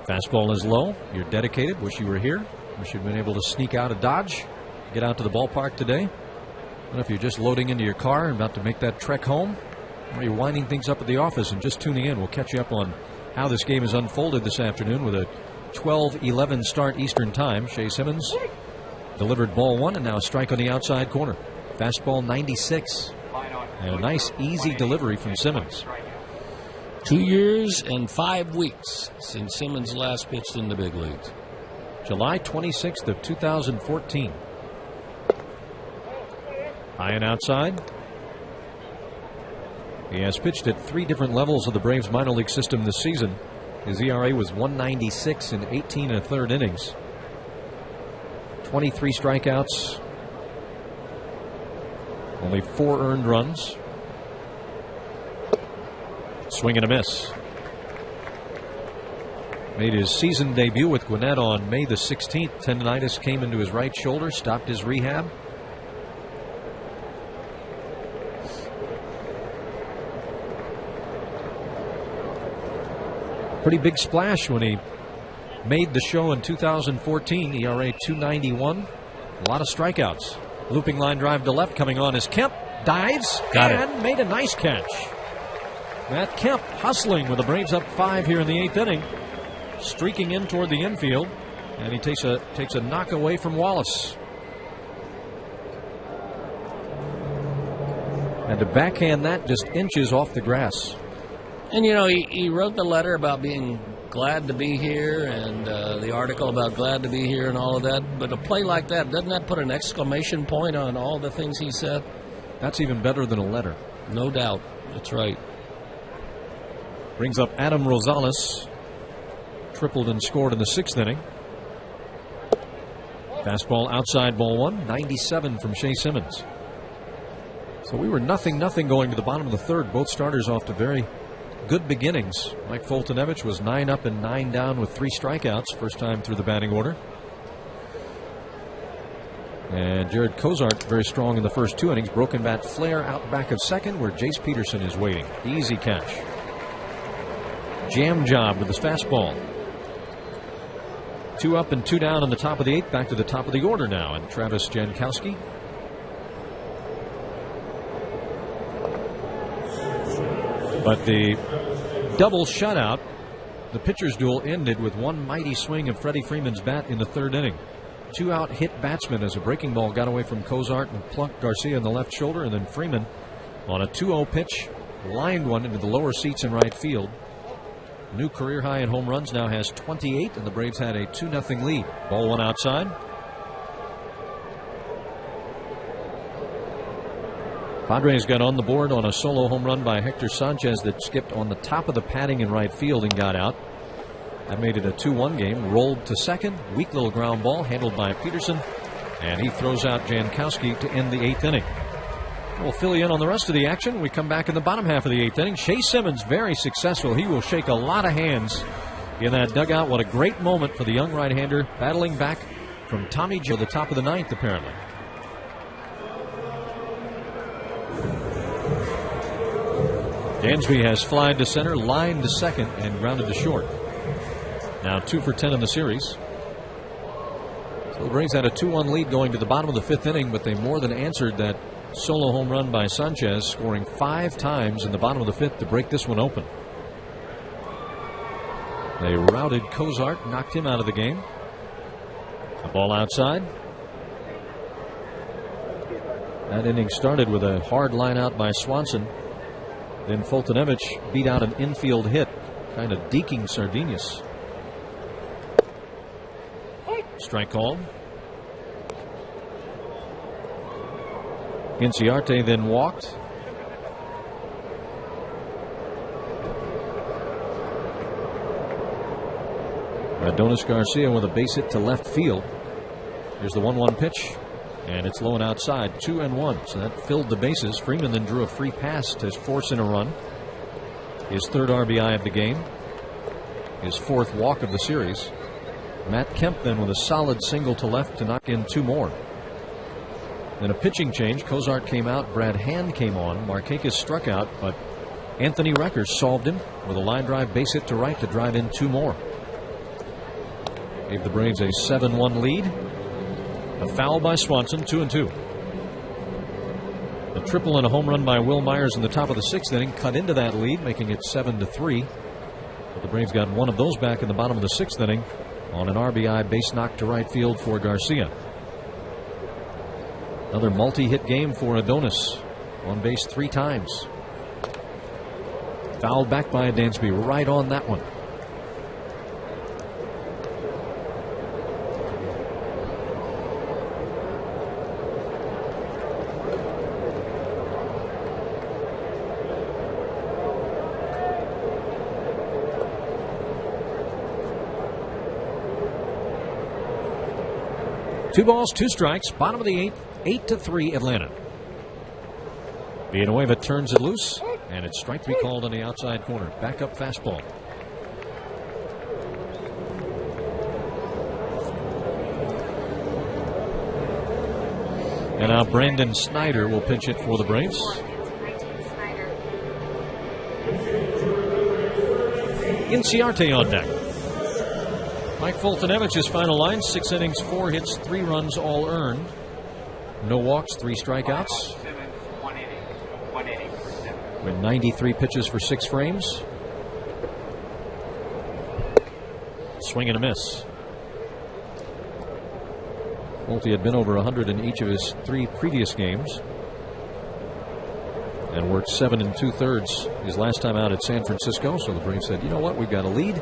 Fastball is low. You're dedicated. Wish you were here. Wish you'd been able to sneak out of Dodge, get out to the ballpark today. And if you're just loading into your car and about to make that trek home, or you're winding things up at the office and just tuning in, we'll catch you up on how this game has unfolded this afternoon with a 12-11 start Eastern time. Shea Simmons delivered ball 1, and now a strike on the outside corner. Fastball 96. And a nice, easy delivery from Simmons. 2 years and 5 weeks since Simmons last pitched in the big leagues. July 26th of 2014. High and outside. He has pitched at 3 different levels of the Braves minor league system this season. His ERA was 1.96 in 18 1/3 innings. 23 strikeouts. Only 4 earned runs. Swing and a miss. Made his season debut with Gwinnett on May the 16th. Tendinitis came into his right shoulder, stopped his rehab. Pretty big splash when he made the show in 2014. ERA 2.91. A lot of strikeouts. Looping line drive to left coming on is Kemp. Dives. Got and it. Made a nice catch. Matt Kemp hustling with the Braves up 5 here in the 8th inning. Streaking in toward the infield. And he takes a knock away from Wallace. And to backhand that just inches off the grass. And, you know, he wrote the letter about being glad to be here and the article about glad to be here and all of that. But a play like that, doesn't that put an exclamation point on all the things he said? That's even better than a letter. No doubt. That's right. Brings up Adam Rosales. Tripled and scored in the 6th inning. Fastball outside, ball 1. 97 from Shea Simmons. So we were 0-0 going to the bottom of the 3rd. Both starters off to very good beginnings. Mike Foltynewicz was 9 up and 9 down with 3 strikeouts. First time through the batting order. And Jared Cozart very strong in the first 2 innings. Broken bat flare out back of second where Jace Peterson is waiting. Easy catch. Jam job with his fastball. 2 up and 2 down on the top of the 8th. Back to the top of the order now. And Travis Jankowski. But the double shutout, the pitcher's duel ended with one mighty swing of Freddie Freeman's bat in the 3rd inning. two-out hit batsman as a breaking ball got away from Cozart and plunked Garcia in the left shoulder, and then Freeman on a 2-0 pitch lined one into the lower seats in right field. New career high in home runs, now has 28, and the Braves had a 2-0 lead. Ball one outside. Padres got on the board on a solo home run by Hector Sanchez that skipped on the top of the padding in right field and got out. That made it a 2-1 game. Rolled to second. Weak little ground ball handled by Peterson. And he throws out Jankowski to end the 8th inning. We'll fill you in on the rest of the action. We come back in the bottom half of the 8th inning. Shea Simmons very successful. He will shake a lot of hands in that dugout. What a great moment for the young right-hander battling back from Tommy John to the top of the 9th apparently. Dansby has flied to center, lined to second, and grounded to short. Now 2 for 10 in the series. So the Braves had a 2-1 lead going to the bottom of the 5th inning, but they more than answered that solo home run by Sanchez, scoring 5 times in the bottom of the 5th to break this one open. They routed Cozart, knocked him out of the game. A ball outside. That inning started with a hard line out by Swanson. Then Foltynewicz beat out an infield hit, kind of deking Sardinius. Strike called. Inciarte then walked. Adonis Garcia with a base hit to left field. Here's the 1-1 pitch, and it's low and outside, 2-1. So that filled the bases. Freeman then drew a free pass to force in a run. His 3rd RBI of the game. His 4th walk of the series. Matt Kemp then with a solid single to left to knock in 2 more. Then a pitching change. Cozart came out. Brad Hand came on. Markakis struck out, but Anthony Reckers solved him with a line drive base hit to right to drive in 2 more. Gave the Braves a 7-1 lead. A foul by Swanson, 2-2. A triple and a home run by Will Myers in the top of the 6th inning cut into that lead, making it 7-3. But the Braves got one of those back in the bottom of the 6th inning on an RBI base knock to right field for Garcia. Another multi-hit game for Adonis. On base 3 times. Fouled back by Dansby right on that one. Two balls, 2 strikes, bottom of the 8th, 8-3 Atlanta. Villanueva turns it loose, and it's strike 3 called on the outside corner. Back up fastball. And now Brandon Snyder will pitch it for the Braves. Inciarte on deck. Mike Foltynewicz's final line: 6 innings, 4 hits, 3 runs, all earned. No walks, 3 strikeouts. Simmons, 1 inning for Simmons. With 93 pitches for 6 frames. Swing and a miss. Folty had been over 100 in each of his 3 previous games, and worked 7 2/3 his last time out at San Francisco. So the Braves said, you know what, we've got a lead.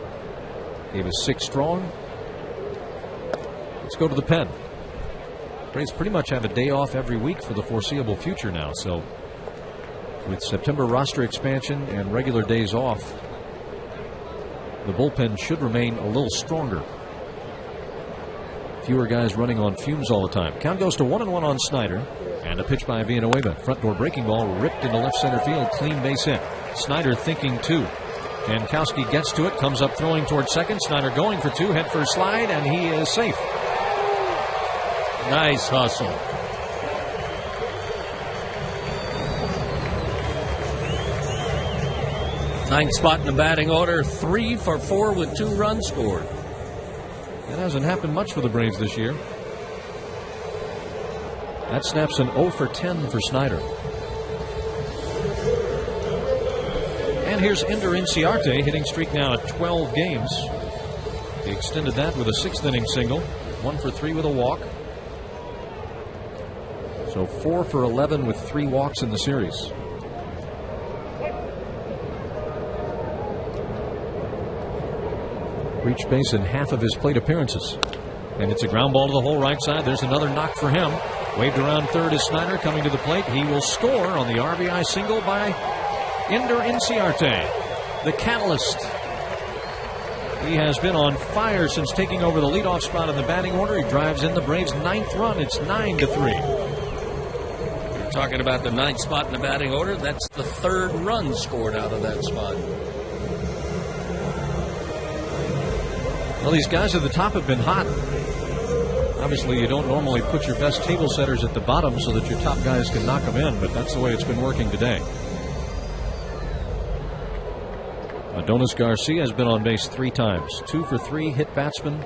Gave us 6 strong. Let's go to the pen. Braves pretty much have a day off every week for the foreseeable future now. So with September roster expansion and regular days off, the bullpen should remain a little stronger. Fewer guys running on fumes all the time. Count goes to 1-1 on Snyder. And a pitch by Villanueva. Front door breaking ball ripped into left center field. Clean base hit. Snyder thinking 2. Jankowski gets to it, comes up throwing toward second. Snyder going for 2, head first slide, and he is safe. Nice hustle. Ninth spot in the batting order, 3 for 4 with 2 runs scored. That hasn't happened much for the Braves this year. That snaps an 0 for 10 for Snyder. And here's Ender Inciarte, hitting streak now at 12 games. He extended that with a 6th inning single. 1 for 3 with a walk. So 4 for 11 with 3 walks in the series. Reached base in half of his plate appearances. And it's a ground ball to the hole right side. There's another knock for him. Waved around third is Snyder coming to the plate. He will score on the RBI single by Ender Inciarte, the catalyst. He has been on fire since taking over the leadoff spot in the batting order. He drives in the Braves' 9th run. It's 9-3. You're talking about the 9th spot in the batting order. That's the 3rd run scored out of that spot. Well, these guys at the top have been hot. Obviously, you don't normally put your best table setters at the bottom so that your top guys can knock them in, but that's the way it's been working today. Adonis Garcia has been on base 3 times. 2 for 3 hit batsman,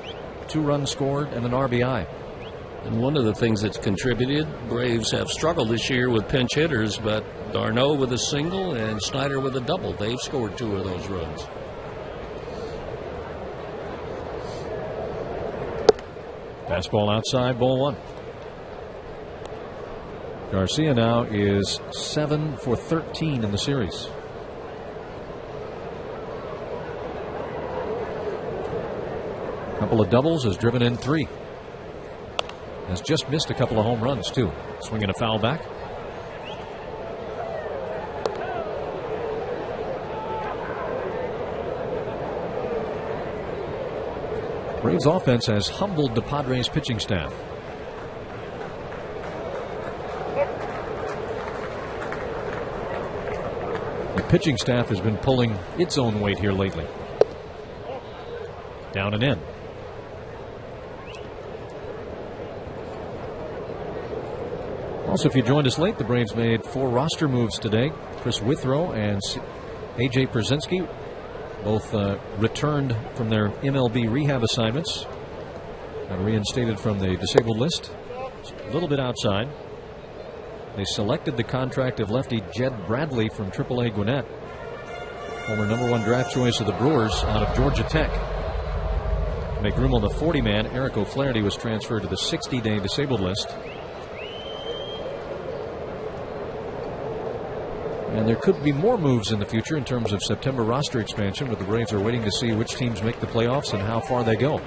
2 runs scored, and an RBI. And one of the things that's contributed, Braves have struggled this year with pinch hitters, but Darno with a single and Snyder with a double. They've scored 2 of those runs. Fastball outside, ball 1. Garcia now is 7 for 13 in the series. Couple of doubles, has driven in 3. Has just missed a couple of home runs, too. Swinging a foul back. Braves offense has humbled the Padres pitching staff. The pitching staff has been pulling its own weight here lately. Down and in. Also, if you joined us late, the Braves made 4 roster moves today. Chris Withrow and A.J. Przinsky both returned from their MLB rehab assignments and reinstated from the disabled list. A little bit outside. They selected the contract of lefty Jed Bradley from AAA Gwinnett, former #1 draft choice of the Brewers out of Georgia Tech. To make room on the 40-man, Eric O'Flaherty was transferred to the 60-day disabled list. And there could be more moves in the future in terms of September roster expansion, but the Braves are waiting to see which teams make the playoffs and how far they go.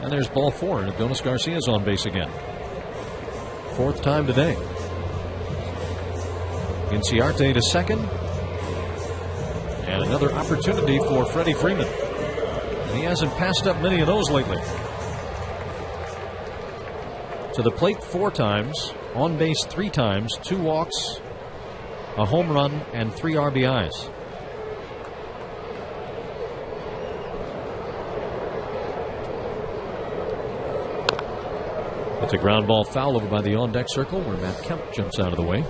And there's ball 4, and Adonis Garcia is on base again. 4th time today. Inciarte to second. And another opportunity for Freddie Freeman. He hasn't passed up many of those lately. To the plate 4 times, on base 3 times, 2 walks, a home run, and 3 RBIs. It's a ground ball foul over by the on-deck circle where Matt Kemp jumps out of the way.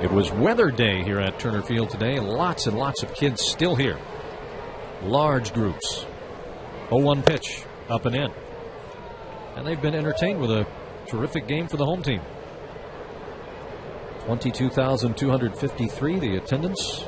It was weather day here at Turner Field today. Lots and lots of kids still here. Large groups. 0-1 pitch, up and in. And they've been entertained with a terrific game for the home team. 22,253 the attendance.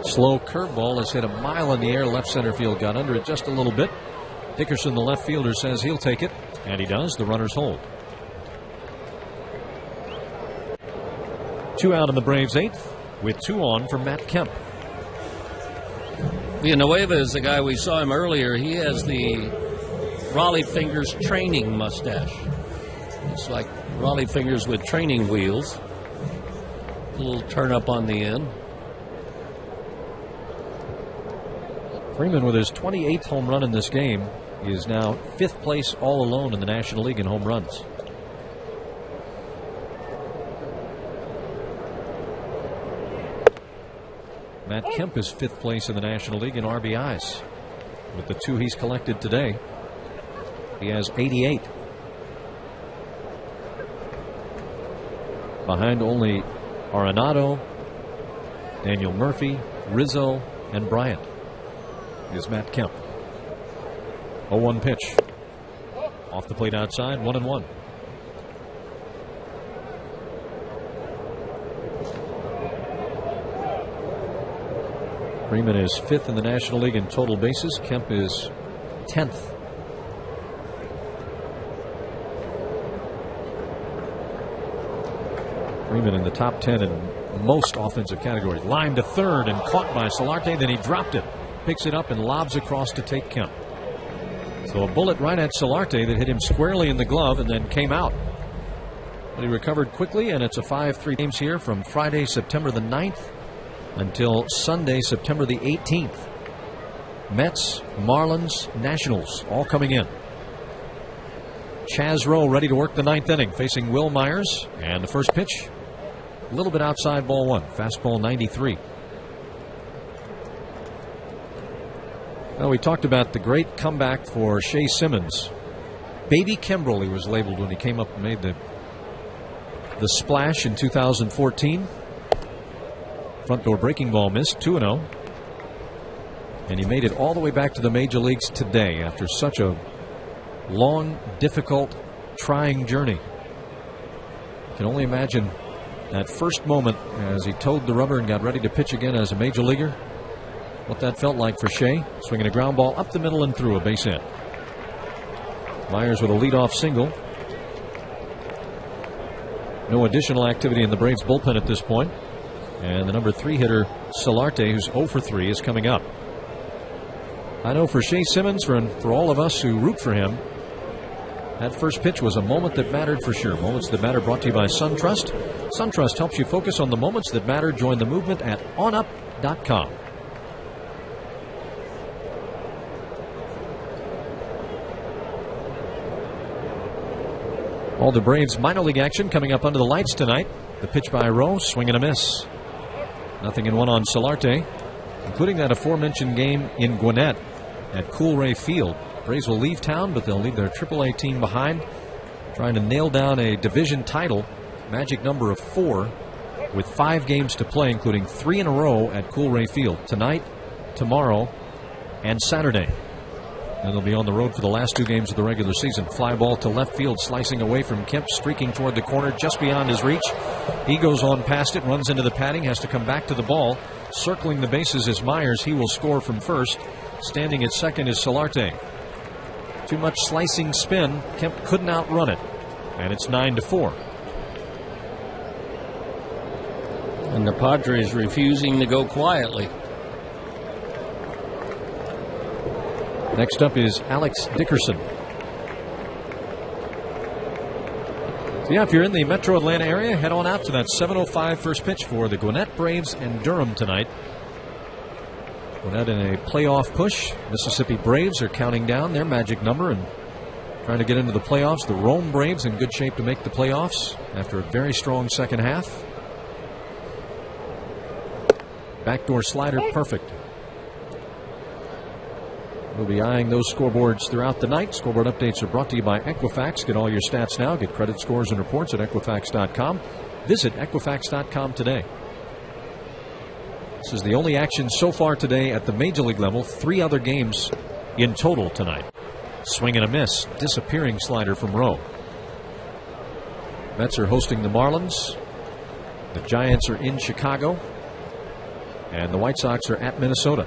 Slow curveball has hit a mile in the air. Left center field got under it just a little bit. Dickerson, the left fielder, says he'll take it. And he does. The runners hold. 2 out in the Braves' 8th with 2 on for Matt Kemp. Villanueva is the guy we saw him earlier. He has the Raleigh Fingers training mustache. It's like Raleigh Fingers with training wheels. A little turn up on the end. Freeman, with his 28th home run in this game, is now 5th place all alone in the National League in home runs. Matt Kemp is 5th place in the National League in RBIs. With the 2 he's collected today, he has 88. Behind only Arenado Daniel Murphy, Rizzo, and Bryant. Is Matt Kemp. 0-1 pitch. Off the plate outside, 1-1. Freeman is 5th in the National League in total bases. Kemp is 10th. Freeman in the top 10 in most offensive categories. Line to third and caught by Solarte. Then he dropped it. Picks it up and lobs across to take Kemp. So a bullet right at Solarte that hit him squarely in the glove and then came out. But he recovered quickly, and it's a 5-3 games here from Friday, September the 9th until Sunday, September the 18th. Mets, Marlins, Nationals all coming in. Chaz Rowe ready to work the 9th inning, facing Will Myers. And the first pitch, a little bit outside, ball 1. Fastball 93. Well, we talked about the great comeback for Shea Simmons. Baby Kimbrel, he was labeled when he came up and made the splash in 2014. Front door breaking ball missed, 2-0. And he made it all the way back to the major leagues today after such a long, difficult, trying journey. You can only imagine that first moment as he toed the rubber and got ready to pitch again as a major leaguer. What that felt like for Shea. Swinging a ground ball up the middle and through, a base hit. Myers with a leadoff single. No additional activity in the Braves bullpen at this point. And the number 3 hitter, Solarte, who's 0 for 3, is coming up. I know for Shea Simmons, for all of us who root for him, that first pitch was a moment that mattered for sure. Moments that matter brought to you by SunTrust. SunTrust helps you focus on the moments that matter. Join the movement at onup.com. All the Braves minor league action coming up under the lights tonight. The pitch by Rowe, swing and a miss. 0-1 on Solarte, including that aforementioned game in Gwinnett at Coolray Field. Braves will leave town, but they'll leave their AAA team behind, trying to nail down a division title, magic number of 4, with 5 games to play, including 3 in a row at Coolray Field tonight, tomorrow, and Saturday. And they'll be on the road for the last 2 games of the regular season. Fly ball to left field, slicing away from Kemp, streaking toward the corner, just beyond his reach. He goes on past it, runs into the padding, has to come back to the ball. Circling the bases is Myers. He will score from first. Standing at second is Solarte. Too much slicing spin. Kemp couldn't outrun it. And it's 9-4. And the Padres refusing to go quietly. Next up is Alex Dickerson. So yeah, if you're in the metro Atlanta area, head on out to that 7:05 first pitch for the Gwinnett Braves and Durham tonight. Gwinnett in a playoff push. Mississippi Braves are counting down their magic number and trying to get into the playoffs. The Rome Braves in good shape to make the playoffs after a very strong second half. Backdoor slider, perfect. We'll be eyeing those scoreboards throughout the night. Scoreboard updates are brought to you by Equifax. Get all your stats now. Get credit scores and reports at Equifax.com. Visit Equifax.com today. This is the only action so far today at the Major League level. 3 other games in total tonight. Swing and a miss. Disappearing slider from Rowe. Mets are hosting the Marlins. The Giants are in Chicago. And the White Sox are at Minnesota.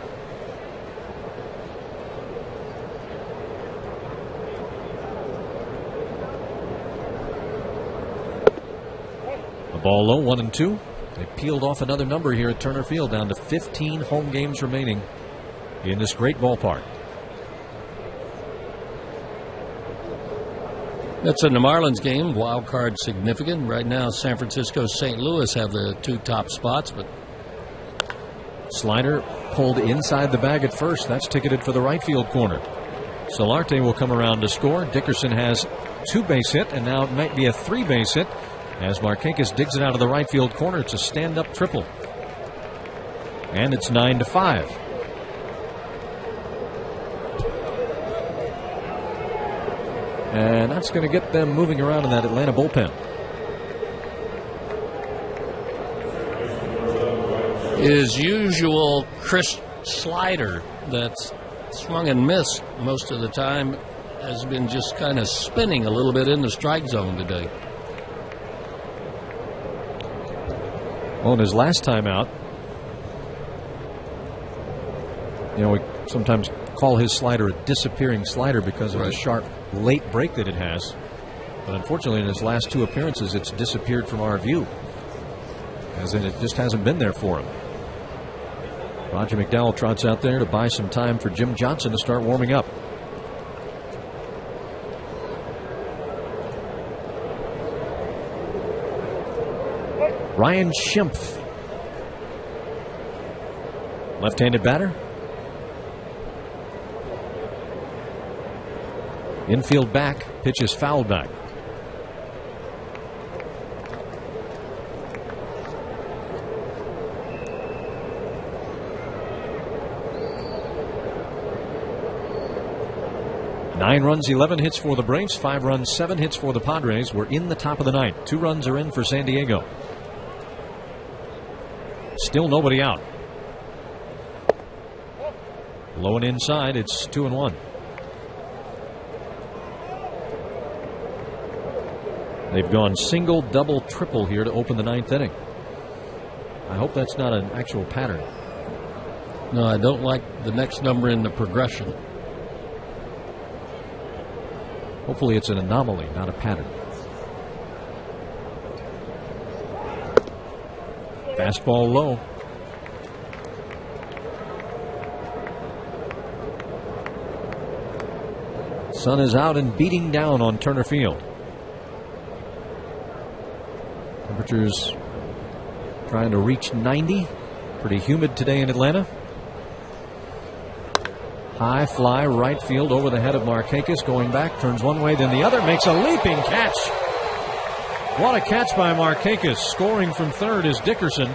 Ball low, 1-2. They peeled off another number here at Turner Field, down to 15 home games remaining in this great ballpark. That's in the Marlins game. Wild card significant. Right now, San Francisco, St. Louis have the 2 top spots, but slider pulled inside the bag at first. That's ticketed for the right field corner. Solarte will come around to score. Dickerson has 2 base hit, and now it might be a 3 base hit. As Markakis digs it out of the right field corner, it's a stand-up triple. And it's 9-5. And that's going to get them moving around in that Atlanta bullpen. his usual crisp slider that's swung and missed most of the time has been just kind of spinning a little bit in the strike zone today. Well, in his last time out, we sometimes call his slider a disappearing slider because of the sharp late break that it has. But unfortunately, in his last 2 appearances, it's disappeared from our view, as in it just hasn't been there for him. Roger McDowell trots out there to buy some time for Jim Johnson to start warming up. Ryan Schimpf, left-handed batter. Infield back, pitch is fouled back. Nine runs, 11 hits for the Braves, 5 runs, 7 hits for the Padres. We're in the top of the ninth. 2 runs are in for San Diego. Still nobody out. Low and inside, it's 2-1. They've gone single, double, triple here to open the ninth inning. I hope that's not an actual pattern. No, I don't like the next number in the progression. Hopefully it's an anomaly, not a pattern. Fastball low. Sun is out and beating down on Turner Field. Temperatures trying to reach 90. Pretty humid today in Atlanta. High fly right field over the head of Markakis, going back, turns one way then the other, makes a leaping catch. What a catch by Markakis. Scoring from third is Dickerson.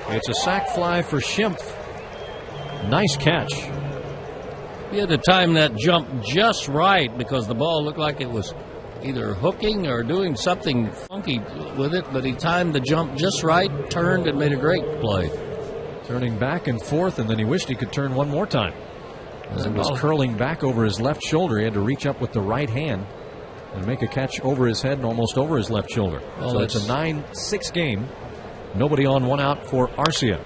It's a sac fly for Schimpf. Nice catch. He had to time that jump just right because the ball looked like it was either hooking or doing something funky with it, but he timed the jump just right, turned, and made a great play. Turning back and forth, and then he wished he could turn one more time. As it was curling back over his left shoulder, he had to reach up with the right hand and make a catch over his head and almost over his left shoulder. So it's a 9-6 game. Nobody on, 1 out for Arcia.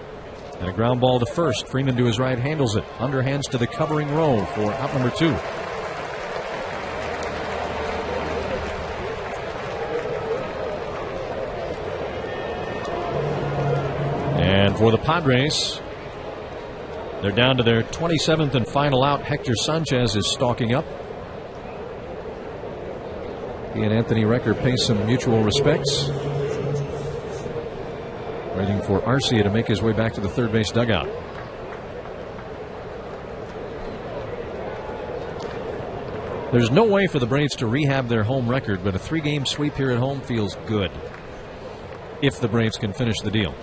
And a ground ball to first. Freeman to his right handles it. Underhands to the covering row for out number 2. And for the Padres, they're down to their 27th and final out. Hector Sanchez is stalking up. He and Anthony Recker pay some mutual respects. Waiting for Arcia to make his way back to the third base dugout. There's no way for the Braves to rehab their home record, but a 3-game sweep here at home feels good if the Braves can finish the deal.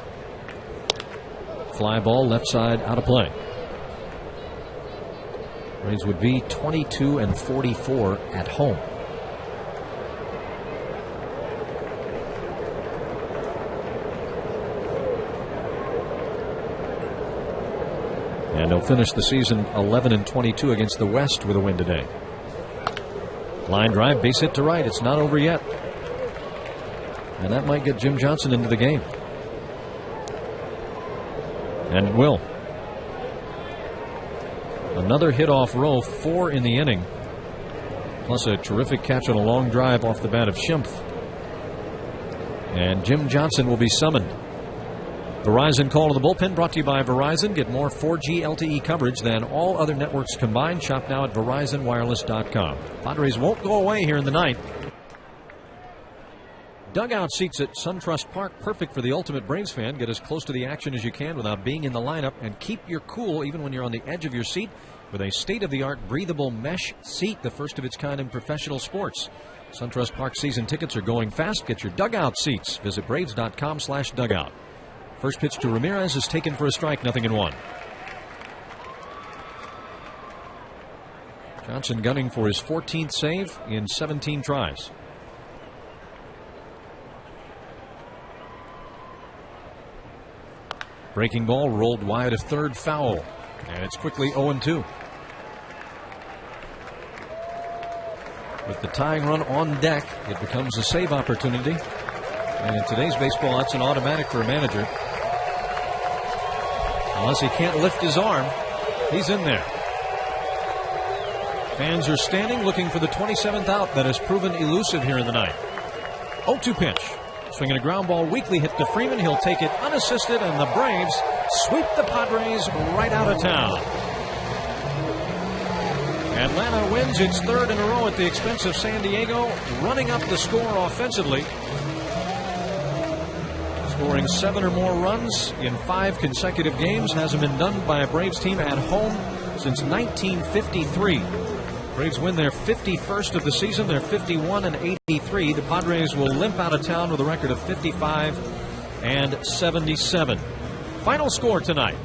Fly ball left side out of play. Braves would be 22-44 at home. And they'll finish the season 11-22 against the West with a win today. Line drive, base hit to right. It's not over yet. And that might get Jim Johnson into the game. And it will. Another hit off Rowe, 4 in the inning. Plus a terrific catch on a long drive off the bat of Schimpf. And Jim Johnson will be summoned. Verizon call to the bullpen brought to you by Verizon. Get more 4G LTE coverage than all other networks combined. Shop now at VerizonWireless.com. Padres won't go away here in the ninth. Dugout seats at SunTrust Park, perfect for the ultimate Braves fan. Get as close to the action as you can without being in the lineup, and keep your cool even when you're on the edge of your seat with a state-of-the-art breathable mesh seat, the first of its kind in professional sports. SunTrust Park season tickets are going fast. Get your dugout seats. Visit Braves.com/dugout. First pitch to Ramirez is taken for a strike, 0-1. Johnson gunning for his 14th save in 17 tries. Breaking ball rolled wide of third, foul. And it's quickly 0-2. With the tying run on deck, it becomes a save opportunity. And in today's baseball, that's an automatic for a manager. Unless he can't lift his arm, he's in there. Fans are standing looking for the 27th out that has proven elusive here in the ninth. 0-2 pitch. Swinging a ground ball weakly hit to Freeman. He'll take it unassisted, and the Braves sweep the Padres right out of town. Atlanta wins its third in a row at the expense of San Diego, running up the score offensively. Scoring 7 or more runs in 5 consecutive games hasn't been done by a Braves team at home since 1953. Braves win their 51st of the season. They're 51-83. The Padres will limp out of town with a record of 55-77. Final score tonight: